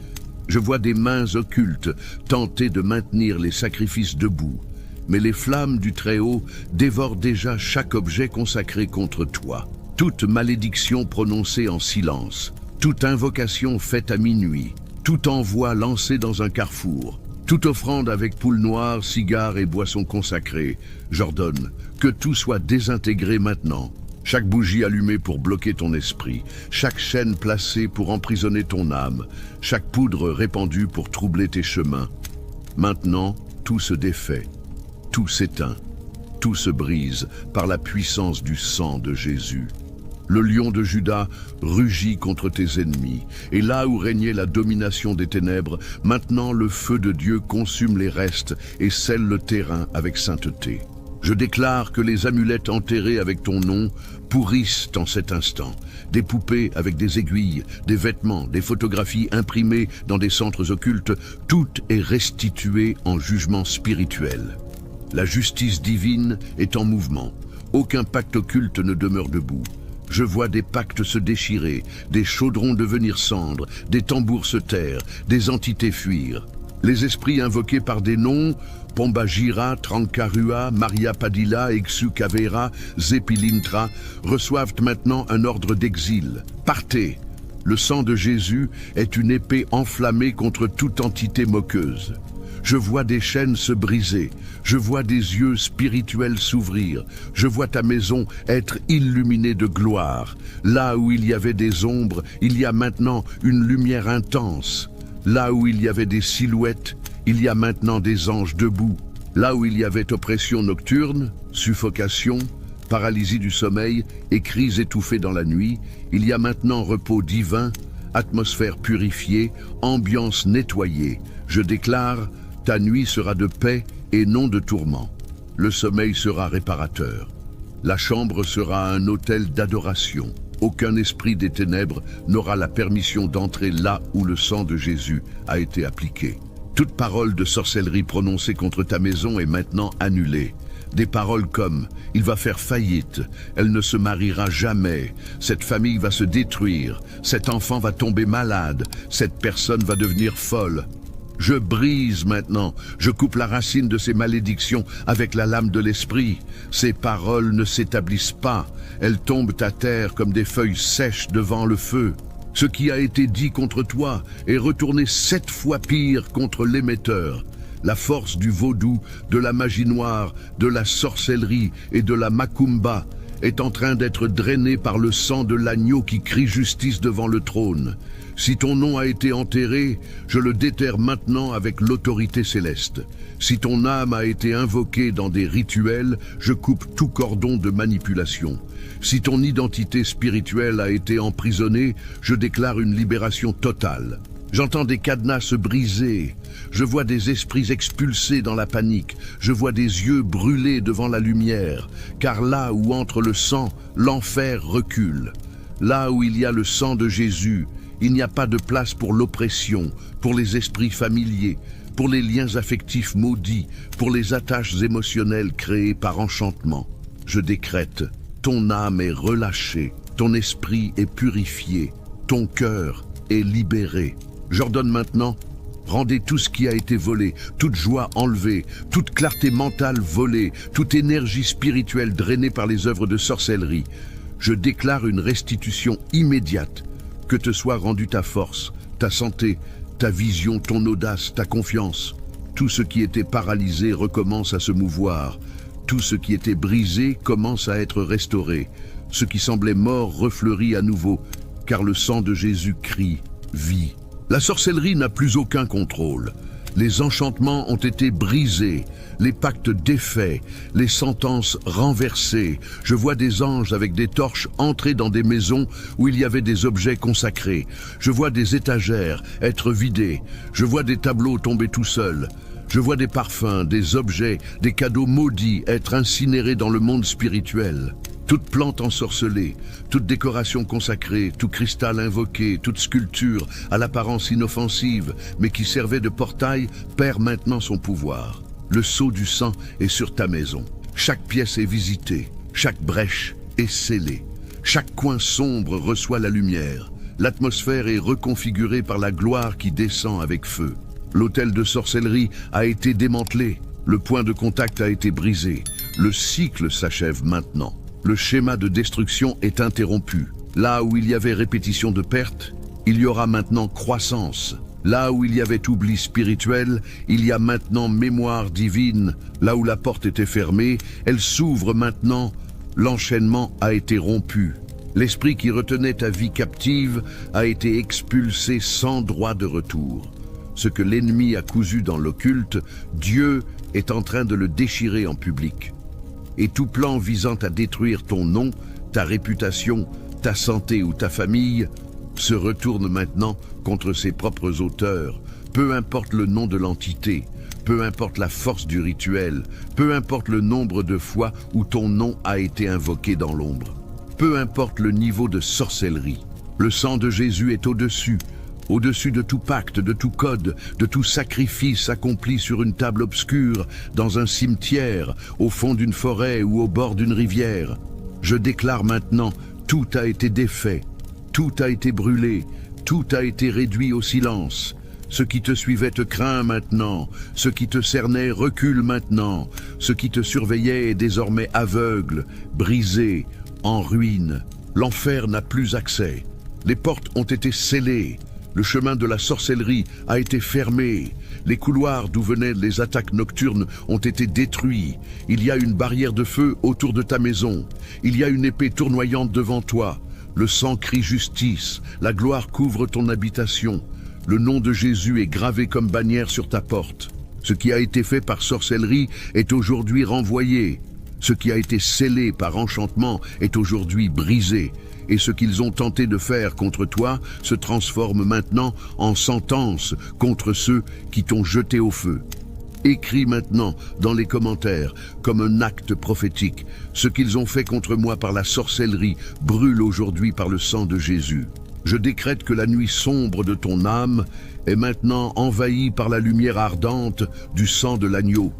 Je vois des mains occultes tenter de maintenir les sacrifices debout. Mais les flammes du Très-Haut dévorent déjà chaque objet consacré contre toi. Toute malédiction prononcée en silence, toute invocation faite à minuit, tout envoi lancé dans un carrefour, toute offrande avec poule noire, cigares et boissons consacrées, j'ordonne que tout soit désintégré maintenant. Chaque bougie allumée pour bloquer ton esprit, chaque chaîne placée pour emprisonner ton âme, chaque poudre répandue pour troubler tes chemins. Maintenant, tout se défait. Tout s'éteint, tout se brise par la puissance du sang de Jésus. Le lion de Juda rugit contre tes ennemis, et là où régnait la domination des ténèbres, maintenant le feu de Dieu consume les restes et scelle le terrain avec sainteté. Je déclare que les amulettes enterrées avec ton nom pourrissent en cet instant. Des poupées avec des aiguilles, des vêtements, des photographies imprimées dans des centres occultes, tout est restitué en jugement spirituel. La justice divine est en mouvement. Aucun pacte occulte ne demeure debout. Je vois des pactes se déchirer, des chaudrons devenir cendres, des tambours se taire, des entités fuir. Les esprits invoqués par des noms, Pombagira, Trancarua, Maria Padilla, Exu-Cavera, Zepilintra, reçoivent maintenant un ordre d'exil. Partez! Le sang de Jésus est une épée enflammée contre toute entité moqueuse. Je vois des chaînes se briser, je vois des yeux spirituels s'ouvrir, je vois ta maison être illuminée de gloire. Là où il y avait des ombres, il y a maintenant une lumière intense. Là où il y avait des silhouettes, il y a maintenant des anges debout. Là où il y avait oppression nocturne, suffocation, paralysie du sommeil et cris étouffés dans la nuit, il y a maintenant repos divin, atmosphère purifiée, ambiance nettoyée. Je déclare, ta nuit sera de paix et non de tourment. Le sommeil sera réparateur. La chambre sera un autel d'adoration. Aucun esprit des ténèbres n'aura la permission d'entrer là où le sang de Jésus a été appliqué. Toute parole de sorcellerie prononcée contre ta maison est maintenant annulée. Des paroles comme « il va faire faillite »,« elle ne se mariera jamais »,« cette famille va se détruire »,« cet enfant va tomber malade »,« cette personne va devenir folle ». Je brise maintenant, je coupe la racine de ces malédictions avec la lame de l'esprit. Ces paroles ne s'établissent pas, elles tombent à terre comme des feuilles sèches devant le feu. Ce qui a été dit contre toi est retourné 7 fois pire contre l'émetteur. La force du vaudou, de la magie noire, de la sorcellerie et de la macumba est en train d'être drainée par le sang de l'agneau qui crie justice devant le trône. Si ton nom a été enterré, je le déterre maintenant avec l'autorité céleste. Si ton âme a été invoquée dans des rituels, je coupe tout cordon de manipulation. Si ton identité spirituelle a été emprisonnée, je déclare une libération totale. J'entends des cadenas se briser, je vois des esprits expulsés dans la panique, je vois des yeux brûlés devant la lumière, car là où entre le sang, l'enfer recule. Là où il y a le sang de Jésus, il n'y a pas de place pour l'oppression, pour les esprits familiers, pour les liens affectifs maudits, pour les attaches émotionnelles créées par enchantement. Je décrète, ton âme est relâchée, ton esprit est purifié, ton cœur est libéré. J'ordonne maintenant, rendez tout ce qui a été volé, toute joie enlevée, toute clarté mentale volée, toute énergie spirituelle drainée par les œuvres de sorcellerie. Je déclare une restitution immédiate. Que te soit rendue ta force, ta santé, ta vision, ton audace, ta confiance. Tout ce qui était paralysé recommence à se mouvoir. Tout ce qui était brisé commence à être restauré. Ce qui semblait mort refleurit à nouveau, car le sang de Jésus crie « Vie ». La sorcellerie n'a plus aucun contrôle. Les enchantements ont été brisés, les pactes défaits, les sentences renversées. Je vois des anges avec des torches entrer dans des maisons où il y avait des objets consacrés. Je vois des étagères être vidées. Je vois des tableaux tomber tout seuls. Je vois des parfums, des objets, des cadeaux maudits être incinérés dans le monde spirituel. Toute plante ensorcelée, toute décoration consacrée, tout cristal invoqué, toute sculpture à l'apparence inoffensive, mais qui servait de portail, perd maintenant son pouvoir. Le sceau du sang est sur ta maison. Chaque pièce est visitée, chaque brèche est scellée. Chaque coin sombre reçoit la lumière. L'atmosphère est reconfigurée par la gloire qui descend avec feu. L'autel de sorcellerie a été démantelé. Le point de contact a été brisé. Le cycle s'achève maintenant. Le schéma de destruction est interrompu. Là où il y avait répétition de pertes, il y aura maintenant croissance. Là où il y avait oubli spirituel, il y a maintenant mémoire divine. Là où la porte était fermée, elle s'ouvre maintenant. L'enchaînement a été rompu. L'esprit qui retenait ta vie captive a été expulsé sans droit de retour. Ce que l'ennemi a cousu dans l'occulte, Dieu est en train de le déchirer en public. Et tout plan visant à détruire ton nom, ta réputation, ta santé ou ta famille se retourne maintenant contre ses propres auteurs. Peu importe le nom de l'entité, peu importe la force du rituel, peu importe le nombre de fois où ton nom a été invoqué dans l'ombre. Peu importe le niveau de sorcellerie, le sang de Jésus est au-dessus de tout pacte, de tout code, de tout sacrifice accompli sur une table obscure, dans un cimetière, au fond d'une forêt ou au bord d'une rivière. Je déclare maintenant, tout a été défait, tout a été brûlé, tout a été réduit au silence. Ce qui te suivait te craint maintenant, ce qui te cernait recule maintenant, ce qui te surveillait est désormais aveugle, brisé, en ruine. L'enfer n'a plus accès. Les portes ont été scellées. Le chemin de la sorcellerie a été fermé. Les couloirs d'où venaient les attaques nocturnes ont été détruits. Il y a une barrière de feu autour de ta maison. Il y a une épée tournoyante devant toi. Le sang crie justice. La gloire couvre ton habitation. Le nom de Jésus est gravé comme bannière sur ta porte. Ce qui a été fait par sorcellerie est aujourd'hui renvoyé. Ce qui a été scellé par enchantement est aujourd'hui brisé. Et ce qu'ils ont tenté de faire contre toi se transforme maintenant en sentence contre ceux qui t'ont jeté au feu. Écris maintenant dans les commentaires, comme un acte prophétique, ce qu'ils ont fait contre moi par la sorcellerie brûle aujourd'hui par le sang de Jésus. Je décrète que la nuit sombre de ton âme est maintenant envahie par la lumière ardente du sang de l'agneau.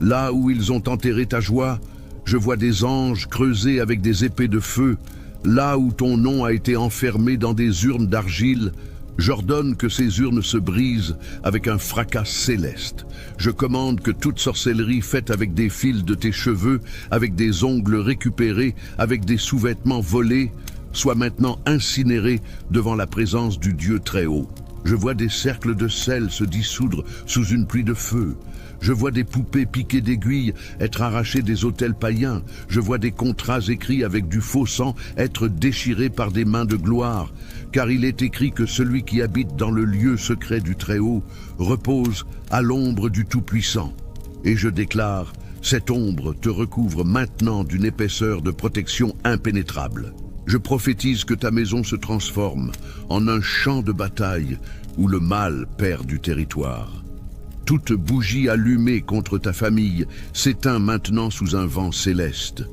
Là où ils ont enterré ta joie, je vois des anges creusés avec des épées de feu. Là où ton nom a été enfermé dans des urnes d'argile, J'ordonne que ces urnes se brisent avec un fracas céleste. Je commande que toute sorcellerie faite avec des fils de tes cheveux, avec des ongles récupérés, avec des sous-vêtements volés, soit maintenant incinérée devant la présence du Dieu très haut. Je vois des cercles de sel se dissoudre sous une pluie de feu. Je vois des poupées piquées d'aiguilles être arrachées des autels païens. Je vois des contrats écrits avec du faux sang être déchirés par des mains de gloire. Car il est écrit que celui qui habite dans le lieu secret du Très-Haut repose à l'ombre du Tout-Puissant. Et je déclare, cette ombre te recouvre maintenant d'une épaisseur de protection impénétrable. Je prophétise que ta maison se transforme en un champ de bataille où le mal perd du territoire. Toute bougie allumée contre ta famille s'éteint maintenant sous un vent céleste.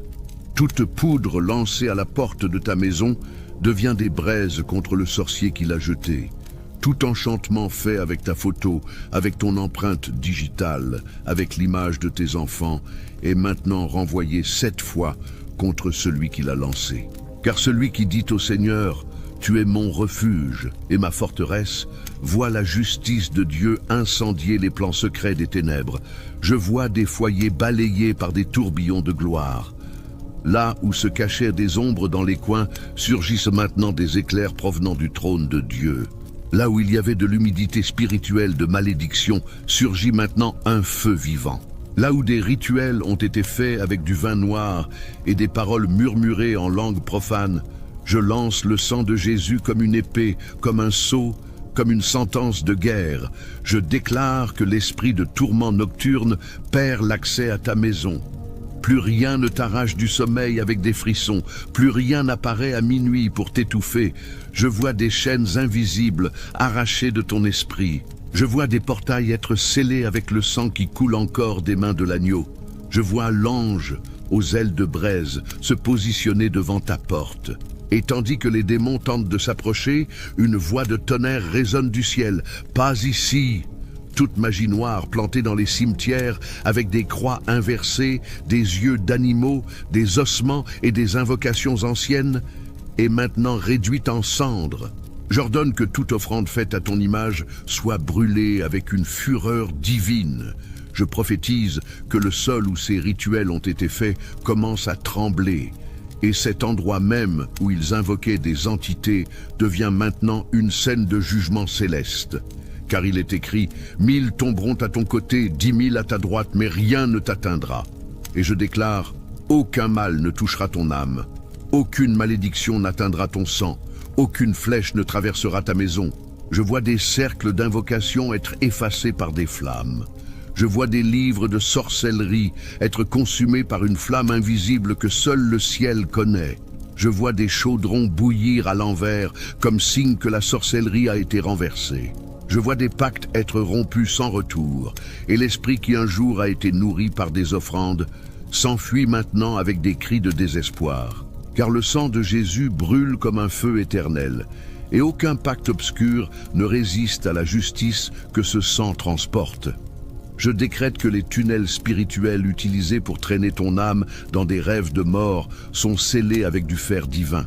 Toute poudre lancée à la porte de ta maison devient des braises contre le sorcier qui l'a jetée. Tout enchantement fait avec ta photo, avec ton empreinte digitale, avec l'image de tes enfants, est maintenant renvoyé 7 fois contre celui qui l'a lancé. Car celui qui dit au Seigneur, « Tu es mon refuge et ma forteresse », voit la justice de Dieu incendier les plans secrets des ténèbres. Je vois des foyers balayés par des tourbillons de gloire. Là où se cachaient des ombres dans les coins, surgissent maintenant des éclairs provenant du trône de Dieu. Là où il y avait de l'humidité spirituelle de malédiction, surgit maintenant un feu vivant. Là où des rituels ont été faits avec du vin noir et des paroles murmurées en langue profane, je lance le sang de Jésus comme une épée, comme un sceau, comme une sentence de guerre. Je déclare que l'esprit de tourment nocturne perd l'accès à ta maison. Plus rien ne t'arrache du sommeil avec des frissons, plus rien n'apparaît à minuit pour t'étouffer. Je vois des chaînes invisibles arrachées de ton esprit. Je vois des portails être scellés avec le sang qui coule encore des mains de l'agneau. Je vois l'ange aux ailes de braise se positionner devant ta porte. Et tandis que les démons tentent de s'approcher, une voix de tonnerre résonne du ciel. « Pas ici !» Toute magie noire plantée dans les cimetières avec des croix inversées, des yeux d'animaux, des ossements et des invocations anciennes est maintenant réduite en cendres. J'ordonne que toute offrande faite à ton image soit brûlée avec une fureur divine. Je prophétise que le sol où ces rituels ont été faits commence à trembler. Et cet endroit même où ils invoquaient des entités devient maintenant une scène de jugement céleste. Car il est écrit, 1000 tomberont à ton côté, 10 000 à ta droite, mais rien ne t'atteindra. Et je déclare, aucun mal ne touchera ton âme, aucune malédiction n'atteindra ton sang, aucune flèche ne traversera ta maison. Je vois des cercles d'invocation être effacés par des flammes. Je vois des livres de sorcellerie être consumés par une flamme invisible que seul le ciel connaît. Je vois des chaudrons bouillir à l'envers comme signe que la sorcellerie a été renversée. Je vois des pactes être rompus sans retour, et l'esprit qui un jour a été nourri par des offrandes s'enfuit maintenant avec des cris de désespoir. Car le sang de Jésus brûle comme un feu éternel, et aucun pacte obscur ne résiste à la justice que ce sang transporte. Je décrète que les tunnels spirituels utilisés pour traîner ton âme dans des rêves de mort sont scellés avec du fer divin.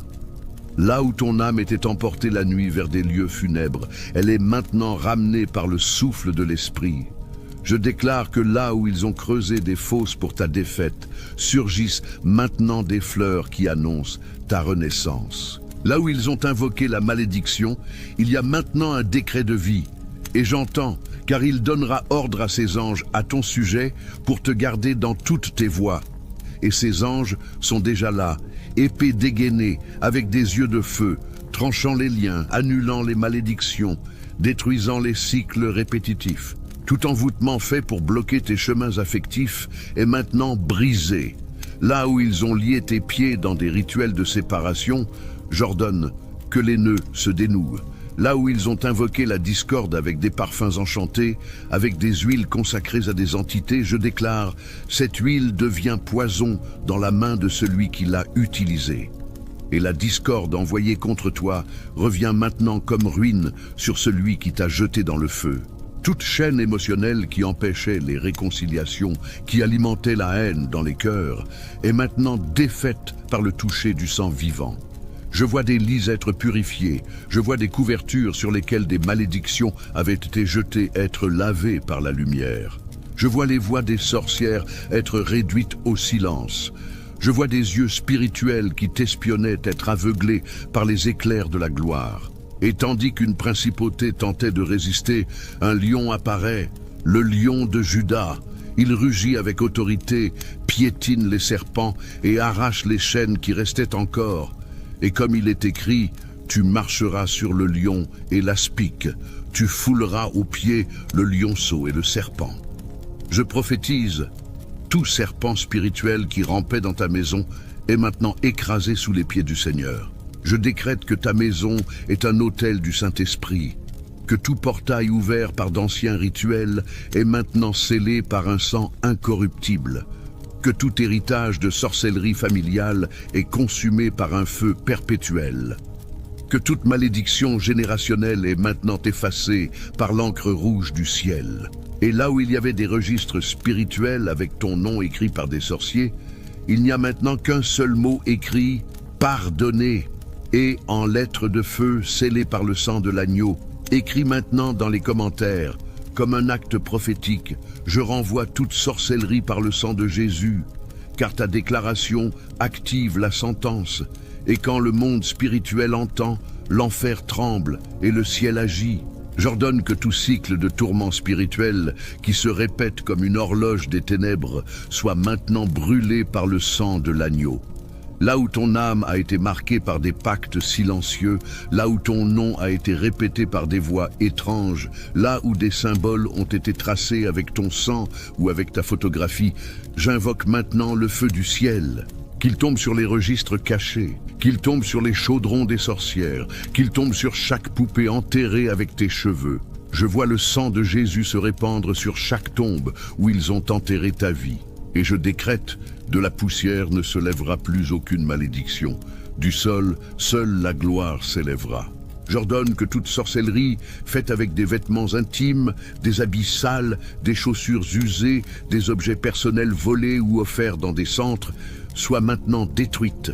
Là où ton âme était emportée la nuit vers des lieux funèbres, elle est maintenant ramenée par le souffle de l'esprit. Je déclare que là où ils ont creusé des fosses pour ta défaite, surgissent maintenant des fleurs qui annoncent ta renaissance. Là où ils ont invoqué la malédiction, il y a maintenant un décret de vie. Et j'entends, car il donnera ordre à ses anges à ton sujet pour te garder dans toutes tes voies. Et ces anges sont déjà là, épées dégainées, avec des yeux de feu, tranchant les liens, annulant les malédictions, détruisant les cycles répétitifs. Tout envoûtement fait pour bloquer tes chemins affectifs est maintenant brisé. Là où ils ont lié tes pieds dans des rituels de séparation, j'ordonne que les nœuds se dénouent. Là où ils ont invoqué la discorde avec des parfums enchantés, avec des huiles consacrées à des entités, je déclare, cette huile devient poison dans la main de celui qui l'a utilisée. Et la discorde envoyée contre toi revient maintenant comme ruine sur celui qui t'a jeté dans le feu. Toute chaîne émotionnelle qui empêchait les réconciliations, qui alimentait la haine dans les cœurs, est maintenant défaite par le toucher du sang vivant. Je vois des lits être purifiés, je vois des couvertures sur lesquelles des malédictions avaient été jetées être lavées par la lumière. Je vois les voix des sorcières être réduites au silence. Je vois des yeux spirituels qui t'espionnaient être aveuglés par les éclairs de la gloire. Et tandis qu'une principauté tentait de résister, un lion apparaît, le lion de Juda. Il rugit avec autorité, piétine les serpents et arrache les chaînes qui restaient encore. Et comme il est écrit, tu marcheras sur le lion et l'aspic, tu fouleras aux pieds le lionceau et le serpent. Je prophétise, tout serpent spirituel qui rampait dans ta maison est maintenant écrasé sous les pieds du Seigneur. Je décrète que ta maison est un autel du Saint-Esprit, que tout portail ouvert par d'anciens rituels est maintenant scellé par un sang incorruptible, que tout héritage de sorcellerie familiale est consumé par un feu perpétuel, que toute malédiction générationnelle est maintenant effacée par l'encre rouge du ciel. Et là où il y avait des registres spirituels avec ton nom écrit par des sorciers, il n'y a maintenant qu'un seul mot écrit « Pardonner » et en lettres de feu scellées par le sang de l'agneau. Écrit maintenant dans les commentaires, comme un acte prophétique, je renvoie toute sorcellerie par le sang de Jésus, car ta déclaration active la sentence, et quand le monde spirituel entend, l'enfer tremble et le ciel agit. J'ordonne que tout cycle de tourments spirituels qui se répète comme une horloge des ténèbres soit maintenant brûlé par le sang de l'agneau. Là où ton âme a été marquée par des pactes silencieux, là où ton nom a été répété par des voix étranges, là où des symboles ont été tracés avec ton sang ou avec ta photographie, j'invoque maintenant le feu du ciel. Qu'il tombe sur les registres cachés, qu'il tombe sur les chaudrons des sorcières, qu'il tombe sur chaque poupée enterrée avec tes cheveux. Je vois le sang de Jésus se répandre sur chaque tombe où ils ont enterré ta vie. Et je décrète, de la poussière ne se lèvera plus aucune malédiction. Du sol, seule la gloire s'élèvera. J'ordonne que toute sorcellerie, faite avec des vêtements intimes, des habits sales, des chaussures usées, des objets personnels volés ou offerts dans des centres, soit maintenant détruite.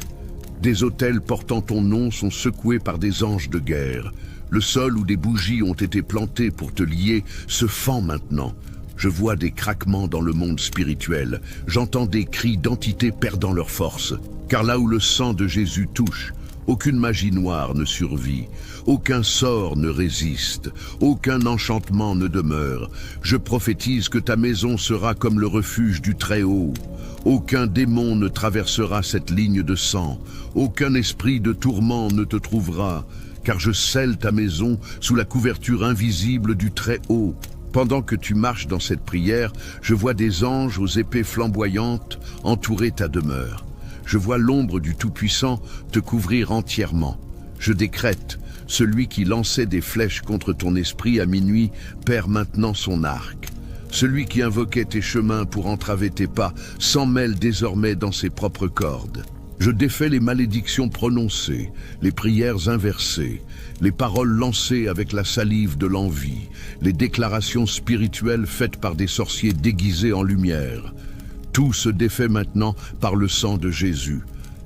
Des autels portant ton nom sont secoués par des anges de guerre. Le sol où des bougies ont été plantées pour te lier se fend maintenant. Je vois des craquements dans le monde spirituel. J'entends des cris d'entités perdant leur force. Car là où le sang de Jésus touche, aucune magie noire ne survit, aucun sort ne résiste, aucun enchantement ne demeure. Je prophétise que ta maison sera comme le refuge du Très-Haut. Aucun démon ne traversera cette ligne de sang, aucun esprit de tourment ne te trouvera, car je scelle ta maison sous la couverture invisible du Très-Haut. Pendant que tu marches dans cette prière, je vois des anges aux épées flamboyantes entourer ta demeure. Je vois l'ombre du Tout-Puissant te couvrir entièrement. Je décrète, celui qui lançait des flèches contre ton esprit à minuit perd maintenant son arc. Celui qui invoquait tes chemins pour entraver tes pas s'en mêle désormais dans ses propres cordes. Je défais les malédictions prononcées, les prières inversées, les paroles lancées avec la salive de l'envie, les déclarations spirituelles faites par des sorciers déguisés en lumière. Tout se défait maintenant par le sang de Jésus.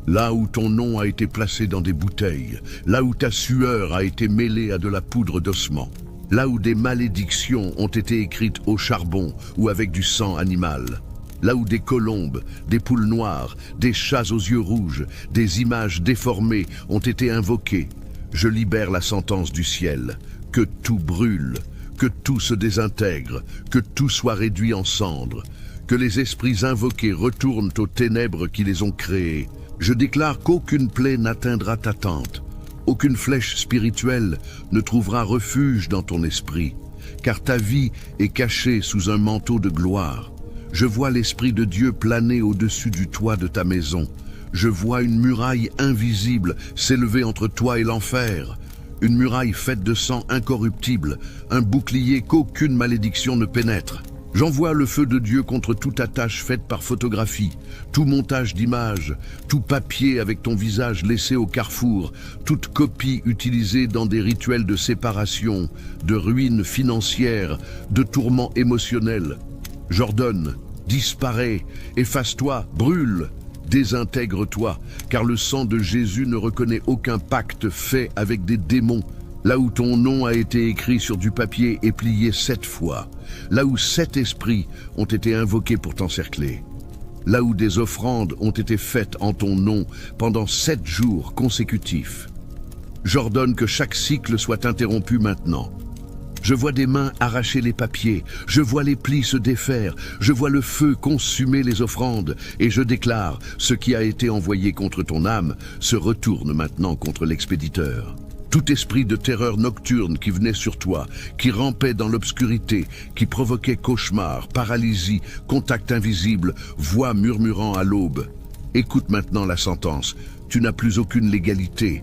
Là où ton nom a été placé dans des bouteilles, là où ta sueur a été mêlée à de la poudre d'ossement, là où des malédictions ont été écrites au charbon ou avec du sang animal, là où des colombes, des poules noires, des chats aux yeux rouges, des images déformées ont été invoquées, je libère la sentence du ciel, que tout brûle, que tout se désintègre, que tout soit réduit en cendres, que les esprits invoqués retournent aux ténèbres qui les ont créés. Je déclare qu'aucune plaie n'atteindra ta tente, aucune flèche spirituelle ne trouvera refuge dans ton esprit, car ta vie est cachée sous un manteau de gloire. Je vois l'Esprit de Dieu planer au-dessus du toit de ta maison. Je vois une muraille invisible s'élever entre toi et l'enfer, une muraille faite de sang incorruptible, un bouclier qu'aucune malédiction ne pénètre. J'envoie le feu de Dieu contre toute attache faite par photographie, tout montage d'images, tout papier avec ton visage laissé au carrefour, toute copie utilisée dans des rituels de séparation, de ruines financières, de tourments émotionnels. J'ordonne, disparais, efface-toi, brûle, Désintègre-toi, car le sang de Jésus ne reconnaît aucun pacte fait avec des démons. Là où ton nom a été écrit sur du papier et plié 7 fois, là où 7 esprits ont été invoqués pour t'encercler, là où des offrandes ont été faites en ton nom pendant 7 jours consécutifs. J'ordonne que chaque cycle soit interrompu maintenant. Je vois des mains arracher les papiers, je vois les plis se défaire, je vois le feu consumer les offrandes, et je déclare, ce qui a été envoyé contre ton âme se retourne maintenant contre l'expéditeur. Tout esprit de terreur nocturne qui venait sur toi, qui rampait dans l'obscurité, qui provoquait cauchemars, paralysie, contact invisible, voix murmurant à l'aube. Écoute maintenant la sentence, tu n'as plus aucune légalité.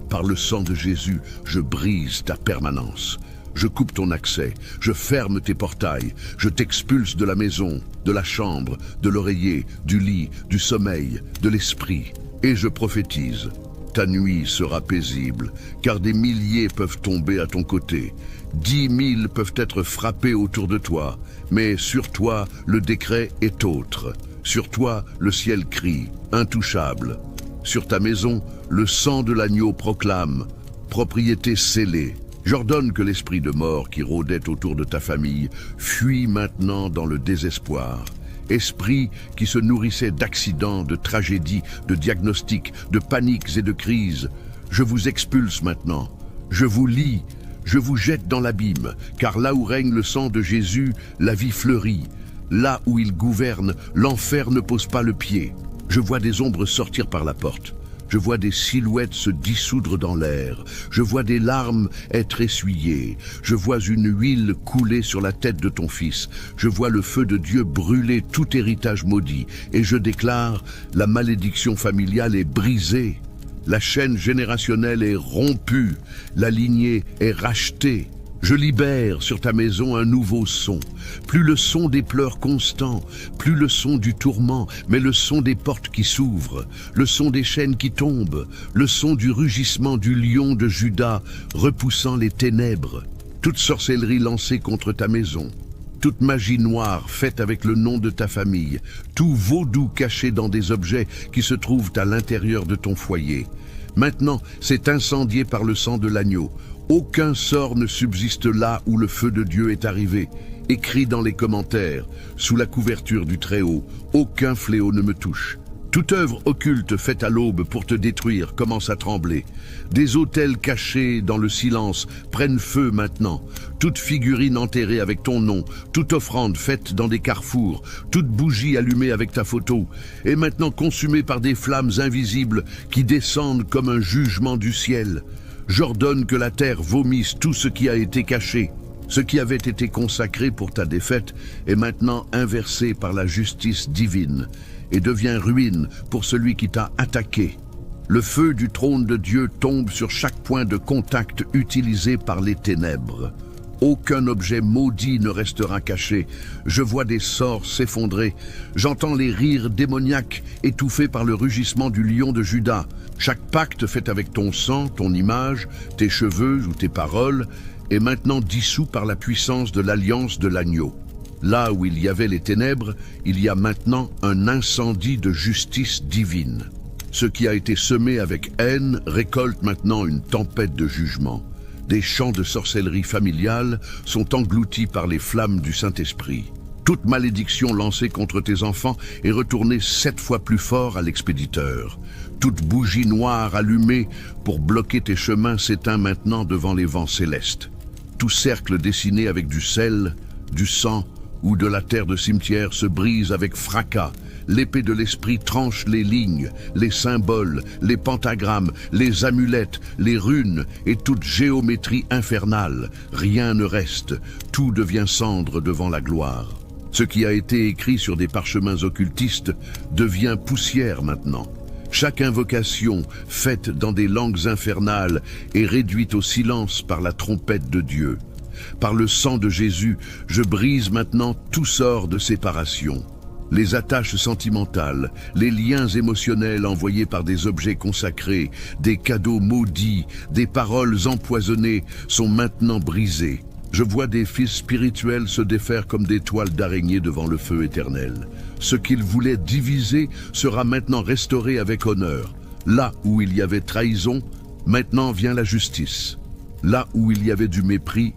Par le sang de Jésus, je brise ta permanence. Je coupe ton accès, je ferme tes portails, je t'expulse de la maison, de la chambre, de l'oreiller, du lit, du sommeil, de l'esprit. Et je prophétise. Ta nuit sera paisible, car des milliers peuvent tomber à ton côté. 10 000 peuvent être frappés autour de toi, mais sur toi, le décret est autre. Sur toi, le ciel crie, intouchable. Sur ta maison, le sang de l'agneau proclame, propriété scellée. J'ordonne que l'esprit de mort qui rôdait autour de ta famille fuit maintenant dans le désespoir. Esprit qui se nourrissait d'accidents, de tragédies, de diagnostics, de paniques et de crises, je vous expulse maintenant, je vous lie, je vous jette dans l'abîme, car là où règne le sang de Jésus, la vie fleurit. Là où il gouverne, l'enfer ne pose pas le pied. Je vois des ombres sortir par la porte. Je vois des silhouettes se dissoudre dans l'air. Je vois des larmes être essuyées. Je vois une huile couler sur la tête de ton fils. Je vois le feu de Dieu brûler tout héritage maudit. Et je déclare, la malédiction familiale est brisée. La chaîne générationnelle est rompue. La lignée est rachetée. Je libère sur ta maison un nouveau son, plus le son des pleurs constants, plus le son du tourment, mais le son des portes qui s'ouvrent, le son des chaînes qui tombent, le son du rugissement du lion de Juda repoussant les ténèbres. Toute sorcellerie lancée contre ta maison, toute magie noire faite avec le nom de ta famille, tout vaudou caché dans des objets qui se trouvent à l'intérieur de ton foyer. Maintenant, c'est incendié par le sang de l'agneau. Aucun sort ne subsiste là où le feu de Dieu est arrivé. Écris dans les commentaires, sous la couverture du Très-Haut, aucun fléau ne me touche. Toute œuvre occulte faite à l'aube pour te détruire commence à trembler. Des autels cachés dans le silence prennent feu maintenant. Toute figurine enterrée avec ton nom, toute offrande faite dans des carrefours, toute bougie allumée avec ta photo, est maintenant consumée par des flammes invisibles qui descendent comme un jugement du ciel. J'ordonne que la terre vomisse tout ce qui a été caché. Ce qui avait été consacré pour ta défaite est maintenant inversé par la justice divine et devient ruine pour celui qui t'a attaqué. Le feu du trône de Dieu tombe sur chaque point de contact utilisé par les ténèbres. Aucun objet maudit ne restera caché. Je vois des sorts s'effondrer. J'entends les rires démoniaques étouffés par le rugissement du lion de Juda. Chaque pacte fait avec ton sang, ton image, tes cheveux ou tes paroles est maintenant dissous par la puissance de l'alliance de l'agneau. Là où il y avait les ténèbres, il y a maintenant un incendie de justice divine. Ce qui a été semé avec haine récolte maintenant une tempête de jugement. Des champs de sorcellerie familiale sont engloutis par les flammes du Saint-Esprit. Toute malédiction lancée contre tes enfants est retournée 7 fois plus fort à l'expéditeur. Toute bougie noire allumée pour bloquer tes chemins s'éteint maintenant devant les vents célestes. Tout cercle dessiné avec du sel, du sang ou de la terre de cimetière se brise avec fracas. L'épée de l'esprit tranche les lignes, les symboles, les pentagrammes, les amulettes, les runes et toute géométrie infernale. Rien ne reste, tout devient cendre devant la gloire. Ce qui a été écrit sur des parchemins occultistes devient poussière maintenant. Chaque invocation faite dans des langues infernales est réduite au silence par la trompette de Dieu. Par le sang de Jésus, je brise maintenant tout sort de séparation. Les attaches sentimentales, les liens émotionnels envoyés par des objets consacrés, des cadeaux maudits, des paroles empoisonnées sont maintenant brisés. Je vois des fils spirituels se défaire comme des toiles d'araignée devant le feu éternel. Ce qu'ils voulaient diviser sera maintenant restauré avec honneur. Là où il y avait trahison, maintenant vient la justice. Là où il y avait du mépris,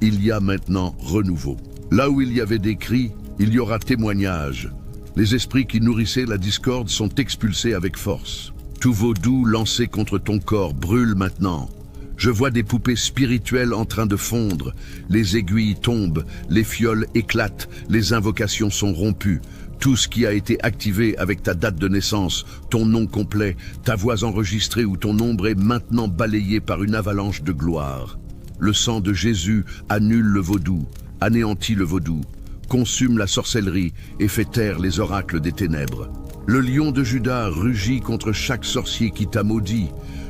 il y a maintenant renouveau. Là où il y avait des cris, il y aura témoignage. Les esprits qui nourrissaient la discorde sont expulsés avec force. Tout vaudou lancé contre ton corps brûle maintenant. Je vois des poupées spirituelles en train de fondre. Les aiguilles tombent, les fioles éclatent, les invocations sont rompues. Tout ce qui a été activé avec ta date de naissance, ton nom complet, ta voix enregistrée ou ton ombre est maintenant balayé par une avalanche de gloire. Le sang de Jésus annule le vaudou, anéantit le vaudou, consume la sorcellerie et fait taire les oracles des ténèbres. Le lion de Juda rugit contre chaque sorcier qui t'a maudit.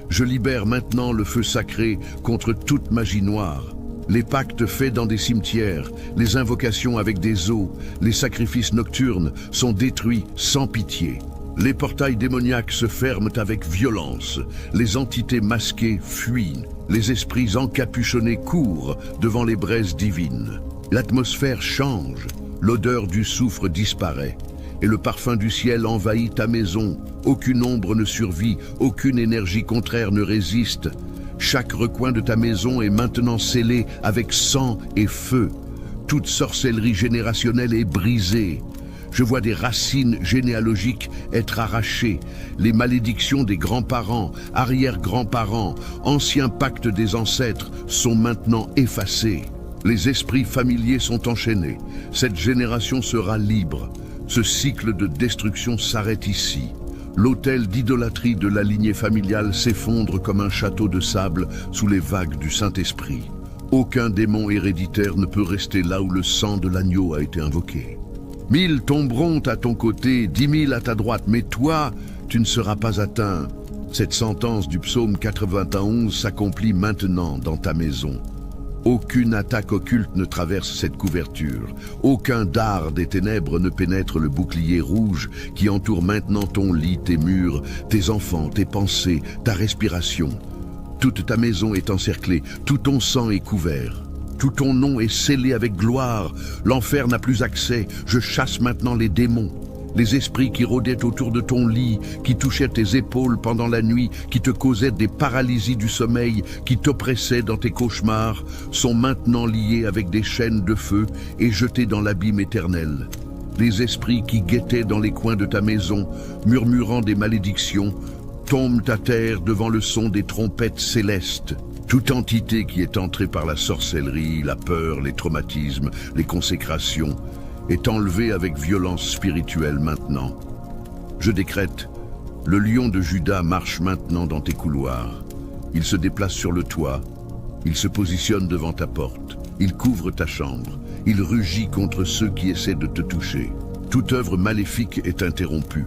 Je libère maintenant le feu sacré contre toute magie noire. Les pactes faits dans des cimetières, les invocations avec des os, les sacrifices nocturnes sont détruits sans pitié. Les portails démoniaques se ferment avec violence, les entités masquées fuient, les esprits encapuchonnés courent devant les braises divines. L'atmosphère change, l'odeur du soufre disparaît, et le parfum du ciel envahit ta maison. Aucune ombre ne survit, aucune énergie contraire ne résiste. Chaque recoin de ta maison est maintenant scellé avec sang et feu. Toute sorcellerie générationnelle est brisée. Je vois des racines généalogiques être arrachées, les malédictions des grands-parents, arrière-grands-parents, anciens pactes des ancêtres sont maintenant effacés. Les esprits familiers sont enchaînés. Cette génération sera libre. Ce cycle de destruction s'arrête ici. L'autel d'idolâtrie de la lignée familiale s'effondre comme un château de sable sous les vagues du Saint-Esprit. Aucun démon héréditaire ne peut rester là où le sang de l'agneau a été invoqué. 1000 tomberont à ton côté, 10 000 à ta droite, mais toi, tu ne seras pas atteint. Cette sentence du psaume 91 s'accomplit maintenant dans ta maison. Aucune attaque occulte ne traverse cette couverture. Aucun dard des ténèbres ne pénètre le bouclier rouge qui entoure maintenant ton lit, tes murs, tes enfants, tes pensées, ta respiration. Toute ta maison est encerclée, tout ton sang est couvert. Tout ton nom est scellé avec gloire. L'enfer n'a plus accès. Je chasse maintenant les démons. Les esprits qui rôdaient autour de ton lit, qui touchaient tes épaules pendant la nuit, qui te causaient des paralysies du sommeil, qui t'oppressaient dans tes cauchemars, sont maintenant liés avec des chaînes de feu et jetés dans l'abîme éternel. Les esprits qui guettaient dans les coins de ta maison, murmurant des malédictions, tombent à terre devant le son des trompettes célestes. Toute entité qui est entrée par la sorcellerie, la peur, les traumatismes, les consécrations, est enlevée avec violence spirituelle maintenant. Je décrète, le lion de Juda marche maintenant dans tes couloirs. Il se déplace sur le toit, il se positionne devant ta porte, il couvre ta chambre, il rugit contre ceux qui essaient de te toucher. Toute œuvre maléfique est interrompue,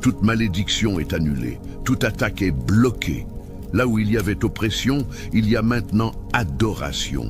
toute malédiction est annulée, toute attaque est bloquée. Là où il y avait oppression, il y a maintenant adoration.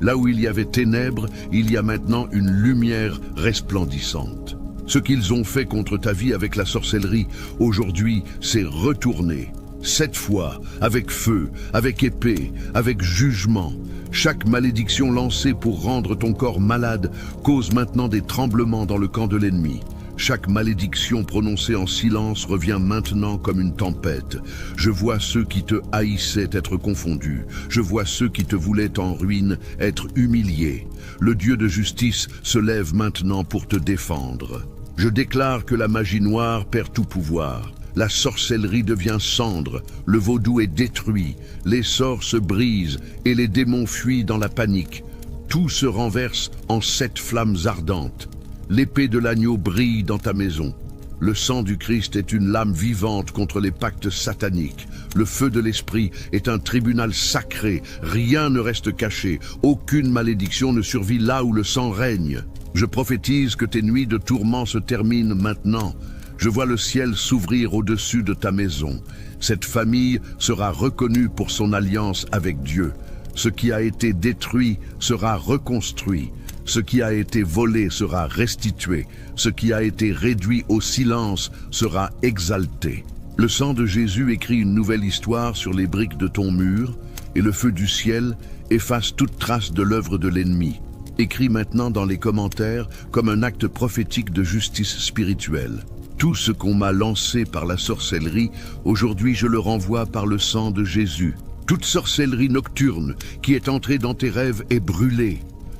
Là où il y avait ténèbres, il y a maintenant une lumière resplendissante. Ce qu'ils ont fait contre ta vie avec la sorcellerie, aujourd'hui, c'est retourné. 7 fois, avec feu, avec épée, avec jugement. Chaque malédiction lancée pour rendre ton corps malade cause maintenant des tremblements dans le camp de l'ennemi. Chaque malédiction prononcée en silence revient maintenant comme une tempête. Je vois ceux qui te haïssaient être confondus. Je vois ceux qui te voulaient en ruine être humiliés. Le Dieu de justice se lève maintenant pour te défendre. Je déclare que la magie noire perd tout pouvoir. La sorcellerie devient cendre, le vaudou est détruit, les sorts se brisent et les démons fuient dans la panique. Tout se renverse en 7 flammes ardentes. L'épée de l'agneau brille dans ta maison. Le sang du Christ est une lame vivante contre les pactes sataniques. Le feu de l'Esprit est un tribunal sacré. Rien ne reste caché. Aucune malédiction ne survit là où le sang règne. Je prophétise que tes nuits de tourment se terminent maintenant. Je vois le ciel s'ouvrir au-dessus de ta maison. Cette famille sera reconnue pour son alliance avec Dieu. Ce qui a été détruit sera reconstruit. Ce qui a été volé sera restitué. Ce qui a été réduit au silence sera exalté. Le sang de Jésus écrit une nouvelle histoire sur les briques de ton mur. et le feu du ciel efface toute trace de l'œuvre de l'ennemi. Écris maintenant dans les commentaires comme un acte prophétique de justice spirituelle. Tout ce qu'on m'a lancé par la sorcellerie, aujourd'hui je le renvoie par le sang de Jésus. Toute sorcellerie nocturne qui est entrée dans tes rêves est brûlée.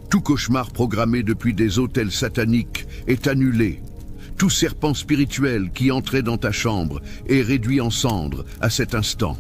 Tout cauchemar programmé depuis des autels sataniques est annulé. Tout serpent spirituel qui entrait dans ta chambre est réduit en cendres à cet instant.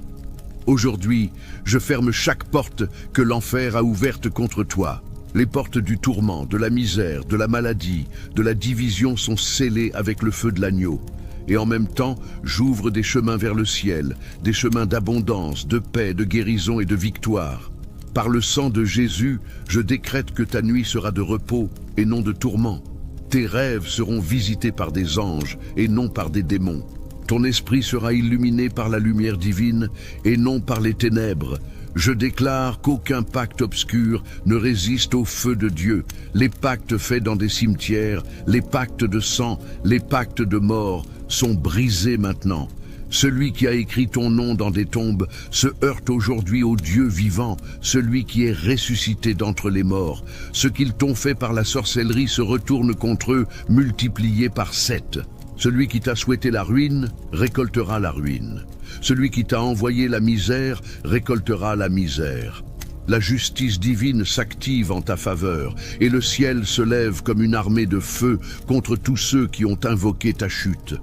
Aujourd'hui, je ferme chaque porte que l'enfer a ouverte contre toi. Les portes du tourment, de la misère, de la maladie, de la division sont scellées avec le feu de l'agneau. Et en même temps, j'ouvre des chemins vers le ciel, des chemins d'abondance, de paix, de guérison et de victoire. Par le sang de Jésus, je décrète que ta nuit sera de repos et non de tourment. Tes rêves seront visités par des anges et non par des démons. Ton esprit sera illuminé par la lumière divine et non par les ténèbres. Je déclare qu'aucun pacte obscur ne résiste au feu de Dieu. Les pactes faits dans des cimetières, les pactes de sang, les pactes de mort sont brisés maintenant. Celui qui a écrit ton nom dans des tombes se heurte aujourd'hui au Dieu vivant, celui qui est ressuscité d'entre les morts. Ce qu'ils t'ont fait par la sorcellerie se retourne contre eux, multiplié par 7. Celui qui t'a souhaité la ruine récoltera la ruine. Celui qui t'a envoyé la misère récoltera la misère. La justice divine s'active en ta faveur et le ciel se lève comme une armée de feu contre tous ceux qui ont invoqué ta chute.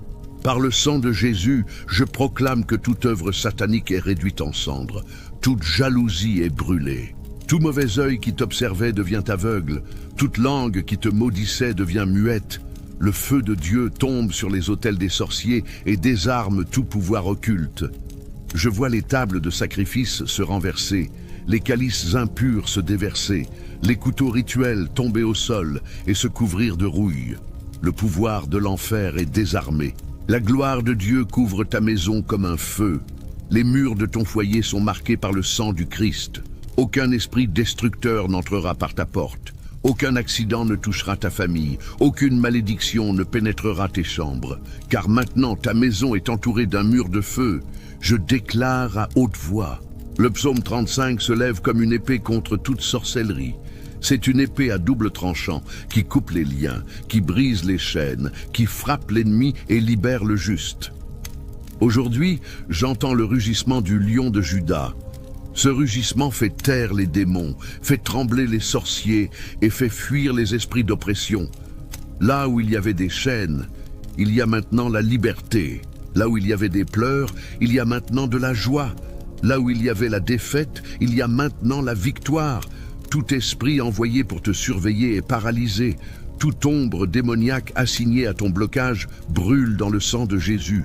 Par le sang de Jésus, je proclame que toute œuvre satanique est réduite en cendres. Toute jalousie est brûlée. Tout mauvais œil qui t'observait devient aveugle. Toute langue qui te maudissait devient muette. Le feu de Dieu tombe sur les autels des sorciers et désarme tout pouvoir occulte. Je vois les tables de sacrifice se renverser, les calices impurs se déverser, les couteaux rituels tomber au sol et se couvrir de rouille. Le pouvoir de l'enfer est désarmé. La gloire de Dieu couvre ta maison comme un feu. Les murs de ton foyer sont marqués par le sang du Christ. Aucun esprit destructeur n'entrera par ta porte. Aucun accident ne touchera ta famille, aucune malédiction ne pénétrera tes chambres, car maintenant ta maison est entourée d'un mur de feu. Je déclare à haute voix. Le psaume 35 se lève comme une épée contre toute sorcellerie. C'est une épée à double tranchant qui coupe les liens, qui brise les chaînes, qui frappe l'ennemi et libère le juste. Aujourd'hui, j'entends le rugissement du lion de Juda. Ce rugissement fait taire les démons, fait trembler les sorciers et fait fuir les esprits d'oppression. Là où il y avait des chaînes, il y a maintenant la liberté. Là où il y avait des pleurs, il y a maintenant de la joie. Là où il y avait la défaite, il y a maintenant la victoire. Tout esprit envoyé pour te surveiller est paralysé. Toute ombre démoniaque assignée à ton blocage brûle dans le sang de Jésus.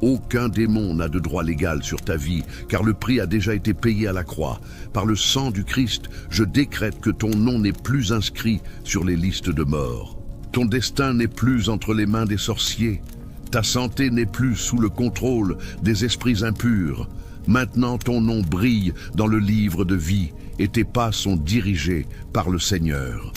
Aucun démon n'a de droit légal sur ta vie, car le prix a déjà été payé à la croix. Par le sang du Christ, je décrète que ton nom n'est plus inscrit sur les listes de morts. Ton destin n'est plus entre les mains des sorciers. Ta santé n'est plus sous le contrôle des esprits impurs. Maintenant ton nom brille dans le livre de vie et tes pas sont dirigés par le Seigneur.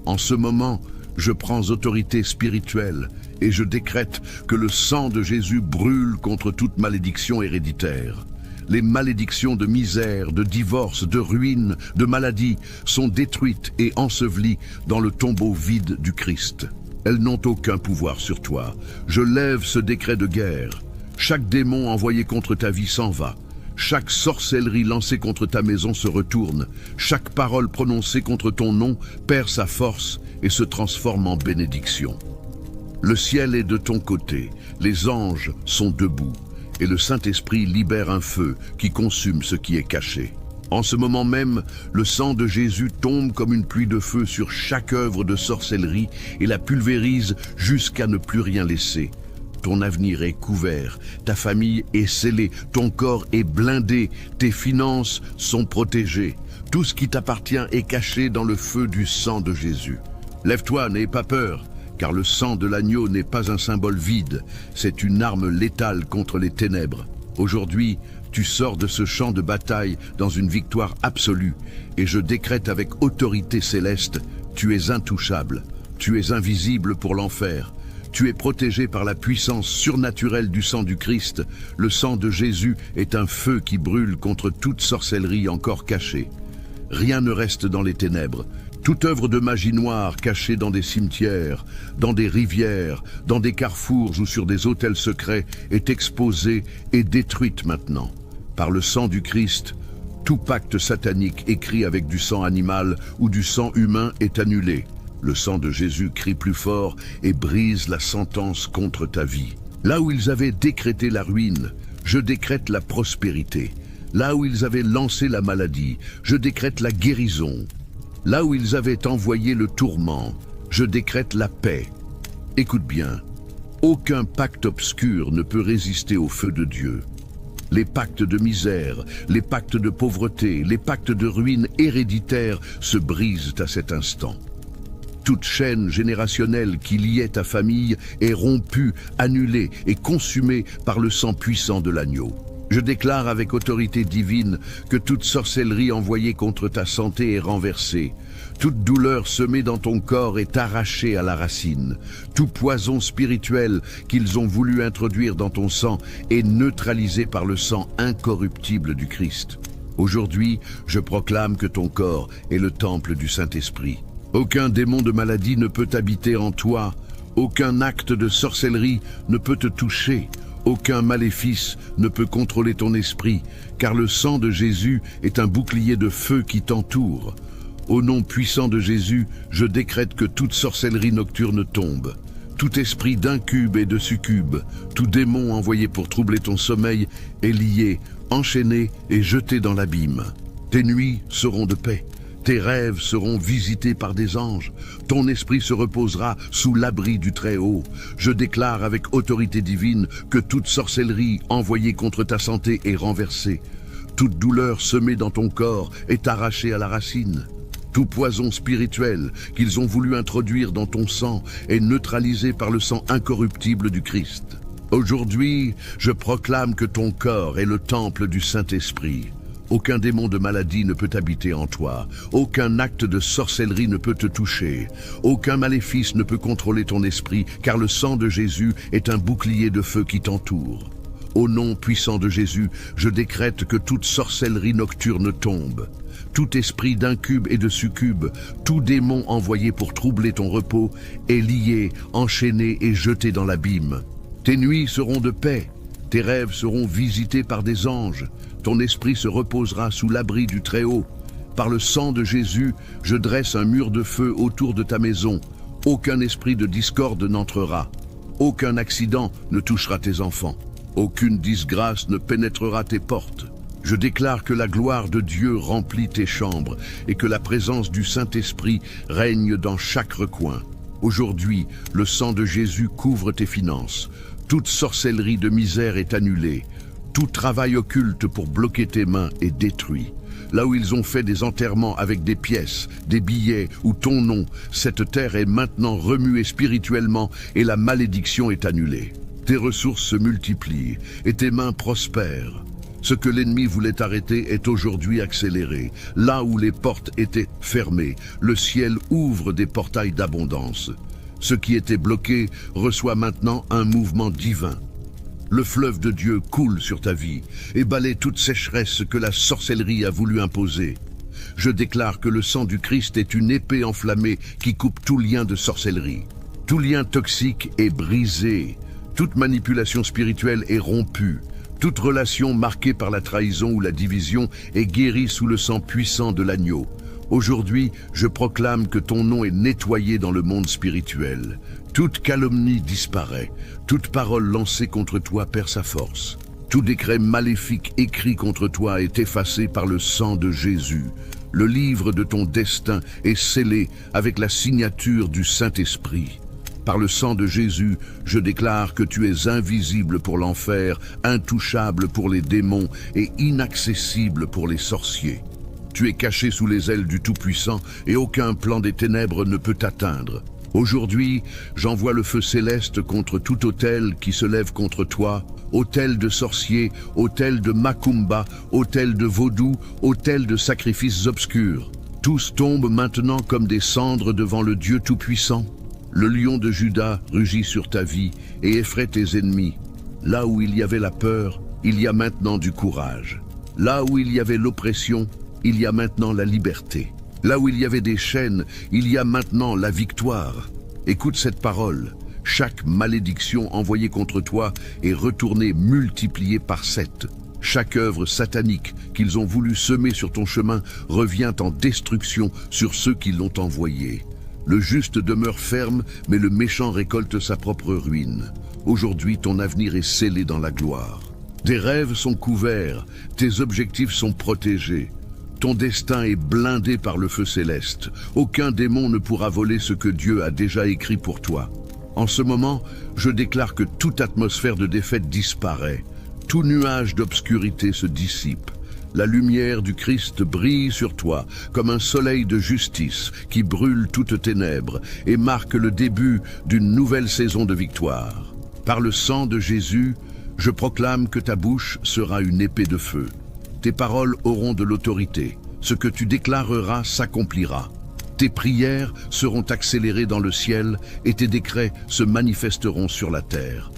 En ce moment, je prends autorité spirituelle et je décrète que le sang de Jésus brûle contre toute malédiction héréditaire. Les malédictions de misère, de divorce, de ruine, de maladie sont détruites et ensevelies dans le tombeau vide du Christ. Elles n'ont aucun pouvoir sur toi. Je lève ce décret de guerre. Chaque démon envoyé contre ta vie s'en va. Chaque sorcellerie lancée contre ta maison se retourne. Chaque parole prononcée contre ton nom perd sa force et se transforme en bénédiction. Le ciel est de ton côté, les anges sont debout, et le Saint-Esprit libère un feu qui consume ce qui est caché. En ce moment même, le sang de Jésus tombe comme une pluie de feu sur chaque œuvre de sorcellerie et la pulvérise jusqu'à ne plus rien laisser. Ton avenir est couvert, ta famille est scellée, ton corps est blindé, tes finances sont protégées. Tout ce qui t'appartient est caché dans le feu du sang de Jésus. Lève-toi, n'aie pas peur, car le sang de l'agneau n'est pas un symbole vide, c'est une arme létale contre les ténèbres. Aujourd'hui, tu sors de ce champ de bataille dans une victoire absolue, et je décrète avec autorité céleste, tu es intouchable, tu es invisible pour l'enfer. Tu es protégé par la puissance surnaturelle du sang du Christ. Le sang de Jésus est un feu qui brûle contre toute sorcellerie encore cachée. Rien ne reste dans les ténèbres. Toute œuvre de magie noire cachée dans des cimetières, dans des rivières, dans des carrefours ou sur des autels secrets est exposée et détruite maintenant. Par le sang du Christ, tout pacte satanique écrit avec du sang animal ou du sang humain est annulé. Le sang de Jésus crie plus fort et brise la sentence contre ta vie. Là où ils avaient décrété la ruine, je décrète la prospérité. Là où ils avaient lancé la maladie, je décrète la guérison. Là où ils avaient envoyé le tourment, je décrète la paix. Écoute bien, aucun pacte obscur ne peut résister au feu de Dieu. Les pactes de misère, les pactes de pauvreté, les pactes de ruine héréditaire se brisent à cet instant. Toute chaîne générationnelle qui liait ta famille est rompue, annulée et consumée par le sang puissant de l'agneau. Je déclare avec autorité divine que toute sorcellerie envoyée contre ta santé est renversée. Toute douleur semée dans ton corps est arrachée à la racine. Tout poison spirituel qu'ils ont voulu introduire dans ton sang est neutralisé par le sang incorruptible du Christ. Aujourd'hui, je proclame que ton corps est le temple du Saint-Esprit. Aucun démon de maladie ne peut habiter en toi. Aucun acte de sorcellerie ne peut te toucher. Aucun maléfice ne peut contrôler ton esprit, car le sang de Jésus est un bouclier de feu qui t'entoure. Au nom puissant de Jésus, je décrète que toute sorcellerie nocturne tombe. Tout esprit d'incube et de succube, tout démon envoyé pour troubler ton sommeil est lié, enchaîné et jeté dans l'abîme. Tes nuits seront de paix. Tes rêves seront visités par des anges. Ton esprit se reposera sous l'abri du Très-Haut. Je déclare avec autorité divine que toute sorcellerie envoyée contre ta santé est renversée. Toute douleur semée dans ton corps est arrachée à la racine. Tout poison spirituel qu'ils ont voulu introduire dans ton sang est neutralisé par le sang incorruptible du Christ. Aujourd'hui, je proclame que ton corps est le temple du Saint-Esprit. Aucun démon de maladie ne peut habiter en toi. Aucun acte de sorcellerie ne peut te toucher. Aucun maléfice ne peut contrôler ton esprit, car le sang de Jésus est un bouclier de feu qui t'entoure. Au nom puissant de Jésus, je décrète que toute sorcellerie nocturne tombe. Tout esprit d'incube et de succube, tout démon envoyé pour troubler ton repos, est lié, enchaîné et jeté dans l'abîme. Tes nuits seront de paix. Tes rêves seront visités par des anges. Ton esprit se reposera sous l'abri du Très-Haut. Par le sang de Jésus, je dresse un mur de feu autour de ta maison. Aucun esprit de discorde n'entrera. Aucun accident ne touchera tes enfants. Aucune disgrâce ne pénétrera tes portes. Je déclare que la gloire de Dieu remplit tes chambres et que la présence du Saint-Esprit règne dans chaque recoin. Aujourd'hui, le sang de Jésus couvre tes finances. Toute sorcellerie de misère est annulée. Tout travail occulte pour bloquer tes mains est détruit. Là où ils ont fait des enterrements avec des pièces, des billets ou ton nom, cette terre est maintenant remuée spirituellement et la malédiction est annulée. Tes ressources se multiplient et tes mains prospèrent. Ce que l'ennemi voulait arrêter est aujourd'hui accéléré. Là où les portes étaient fermées, le ciel ouvre des portails d'abondance. Ce qui était bloqué reçoit maintenant un mouvement divin. Le fleuve de Dieu coule sur ta vie et balaie toute sécheresse que la sorcellerie a voulu imposer. Je déclare que le sang du Christ est une épée enflammée qui coupe tout lien de sorcellerie. Tout lien toxique est brisé. Toute manipulation spirituelle est rompue. Toute relation marquée par la trahison ou la division est guérie sous le sang puissant de l'agneau. Aujourd'hui, je proclame que ton nom est nettoyé dans le monde spirituel. Toute calomnie disparaît. Toute parole lancée contre toi perd sa force. Tout décret maléfique écrit contre toi est effacé par le sang de Jésus. Le livre de ton destin est scellé avec la signature du Saint-Esprit. Par le sang de Jésus, je déclare que tu es invisible pour l'enfer, intouchable pour les démons et inaccessible pour les sorciers. Tu es caché sous les ailes du Tout-Puissant et aucun plan des ténèbres ne peut t'atteindre. Aujourd'hui, j'envoie le feu céleste contre tout autel qui se lève contre toi, autel de sorciers, autel de macumba, autel de vaudou, autel de sacrifices obscurs. Tous tombent maintenant comme des cendres devant le Dieu Tout-Puissant. Le lion de Juda rugit sur ta vie et effraie tes ennemis. Là où il y avait la peur, il y a maintenant du courage. Là où il y avait l'oppression, il y a maintenant la liberté. Là où il y avait des chaînes, il y a maintenant la victoire. Écoute cette parole. Chaque malédiction envoyée contre toi est retournée multipliée par 7. Chaque œuvre satanique qu'ils ont voulu semer sur ton chemin revient en destruction sur ceux qui l'ont envoyée. Le juste demeure ferme, mais le méchant récolte sa propre ruine. Aujourd'hui, ton avenir est scellé dans la gloire. Tes rêves sont couverts, tes objectifs sont protégés. Ton destin est blindé par le feu céleste. Aucun démon ne pourra voler ce que Dieu a déjà écrit pour toi. En ce moment, je déclare que toute atmosphère de défaite disparaît. Tout nuage d'obscurité se dissipe. La lumière du Christ brille sur toi comme un soleil de justice qui brûle toutes ténèbres et marque le début d'une nouvelle saison de victoire. Par le sang de Jésus, je proclame que ta bouche sera une épée de feu. Tes paroles auront de l'autorité. Ce que tu déclareras s'accomplira. Tes prières seront accélérées dans le ciel et tes décrets se manifesteront sur la terre.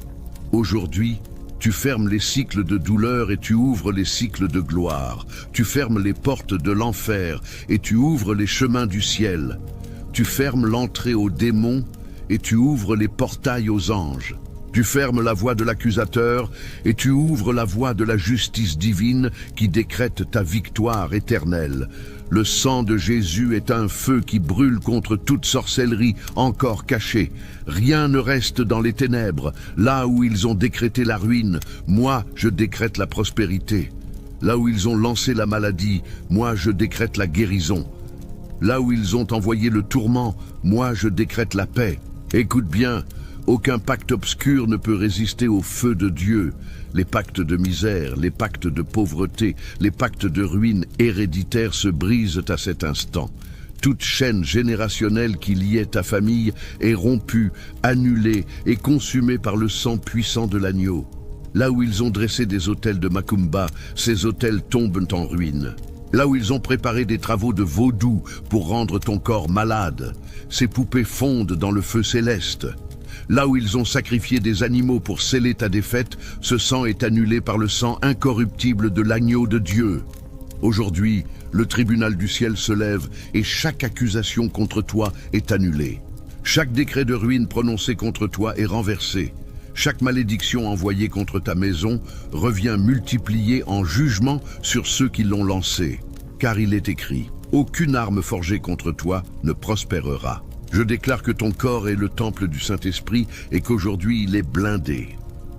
Aujourd'hui, tu fermes les cycles de douleur et tu ouvres les cycles de gloire. Tu fermes les portes de l'enfer et tu ouvres les chemins du ciel. Tu fermes l'entrée aux démons et tu ouvres les portails aux anges. Tu fermes la voie de l'accusateur et tu ouvres la voie de la justice divine qui décrète ta victoire éternelle. Le sang de Jésus est un feu qui brûle contre toute sorcellerie encore cachée. Rien ne reste dans les ténèbres. Là où ils ont décrété la ruine, moi je décrète la prospérité. Là où ils ont lancé la maladie, moi je décrète la guérison. Là où ils ont envoyé le tourment, moi je décrète la paix. Écoute bien. Aucun pacte obscur ne peut résister au feu de Dieu. Les pactes de misère, les pactes de pauvreté, les pactes de ruine héréditaire se brisent à cet instant. Toute chaîne générationnelle qui liait ta famille est rompue, annulée et consumée par le sang puissant de l'agneau. Là où ils ont dressé des autels de Macumba, ces autels tombent en ruine. Là où ils ont préparé des travaux de vaudou pour rendre ton corps malade, ces poupées fondent dans le feu céleste. Là où ils ont sacrifié des animaux pour sceller ta défaite, ce sang est annulé par le sang incorruptible de l'agneau de Dieu. Aujourd'hui, le tribunal du ciel se lève et chaque accusation contre toi est annulée. Chaque décret de ruine prononcé contre toi est renversé. Chaque malédiction envoyée contre ta maison revient multipliée en jugement sur ceux qui l'ont lancée. Car il est écrit, aucune arme forgée contre toi ne prospérera. Je déclare que ton corps est le temple du Saint-Esprit et qu'aujourd'hui il est blindé.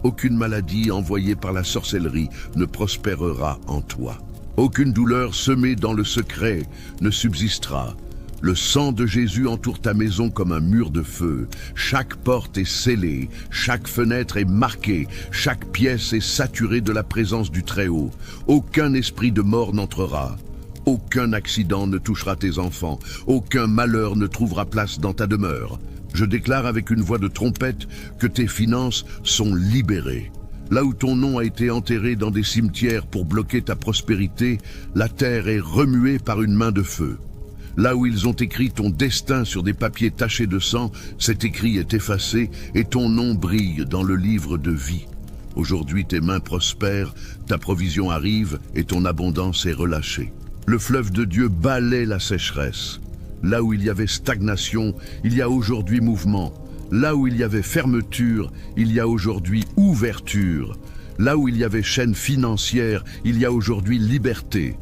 Aucune maladie envoyée par la sorcellerie ne prospérera en toi. Aucune douleur semée dans le secret ne subsistera. Le sang de Jésus entoure ta maison comme un mur de feu. Chaque porte est scellée, chaque fenêtre est marquée, chaque pièce est saturée de la présence du Très-Haut. Aucun esprit de mort n'entrera. Aucun accident ne touchera tes enfants, aucun malheur ne trouvera place dans ta demeure. Je déclare avec une voix de trompette que tes finances sont libérées. Là où ton nom a été enterré dans des cimetières pour bloquer ta prospérité, la terre est remuée par une main de feu. Là où ils ont écrit ton destin sur des papiers tachés de sang, cet écrit est effacé et ton nom brille dans le livre de vie. Aujourd'hui tes mains prospèrent, ta provision arrive et ton abondance est relâchée. Le fleuve de Dieu balaie la sécheresse. Là où il y avait stagnation, il y a aujourd'hui mouvement. Là où il y avait fermeture, il y a aujourd'hui ouverture. Là où il y avait chaîne financière, il y a aujourd'hui liberté.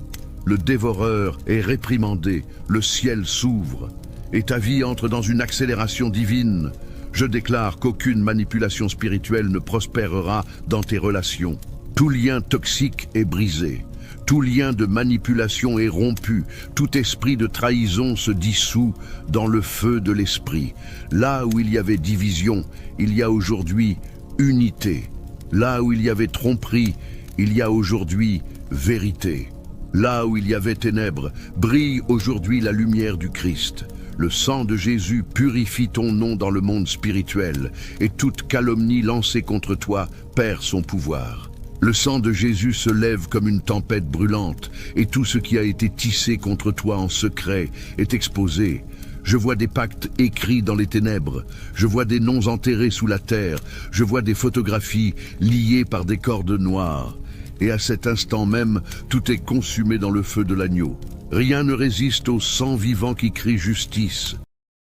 Le dévoreur est réprimandé, le ciel s'ouvre, et ta vie entre dans une accélération divine. Je déclare qu'aucune manipulation spirituelle ne prospérera dans tes relations. Tout lien toxique est brisé. Tout lien de manipulation est rompu, tout esprit de trahison se dissout dans le feu de l'esprit. Là où il y avait division, il y a aujourd'hui unité. Là où il y avait tromperie, il y a aujourd'hui vérité. Là où il y avait ténèbres, brille aujourd'hui la lumière du Christ. Le sang de Jésus purifie ton nom dans le monde spirituel, et toute calomnie lancée contre toi perd son pouvoir. Le sang de Jésus se lève comme une tempête brûlante, et tout ce qui a été tissé contre toi en secret est exposé. Je vois des pactes écrits dans les ténèbres. Je vois des noms enterrés sous la terre. Je vois des photographies liées par des cordes noires. Et à cet instant même, tout est consumé dans le feu de l'agneau. Rien ne résiste au sang vivant qui crie justice.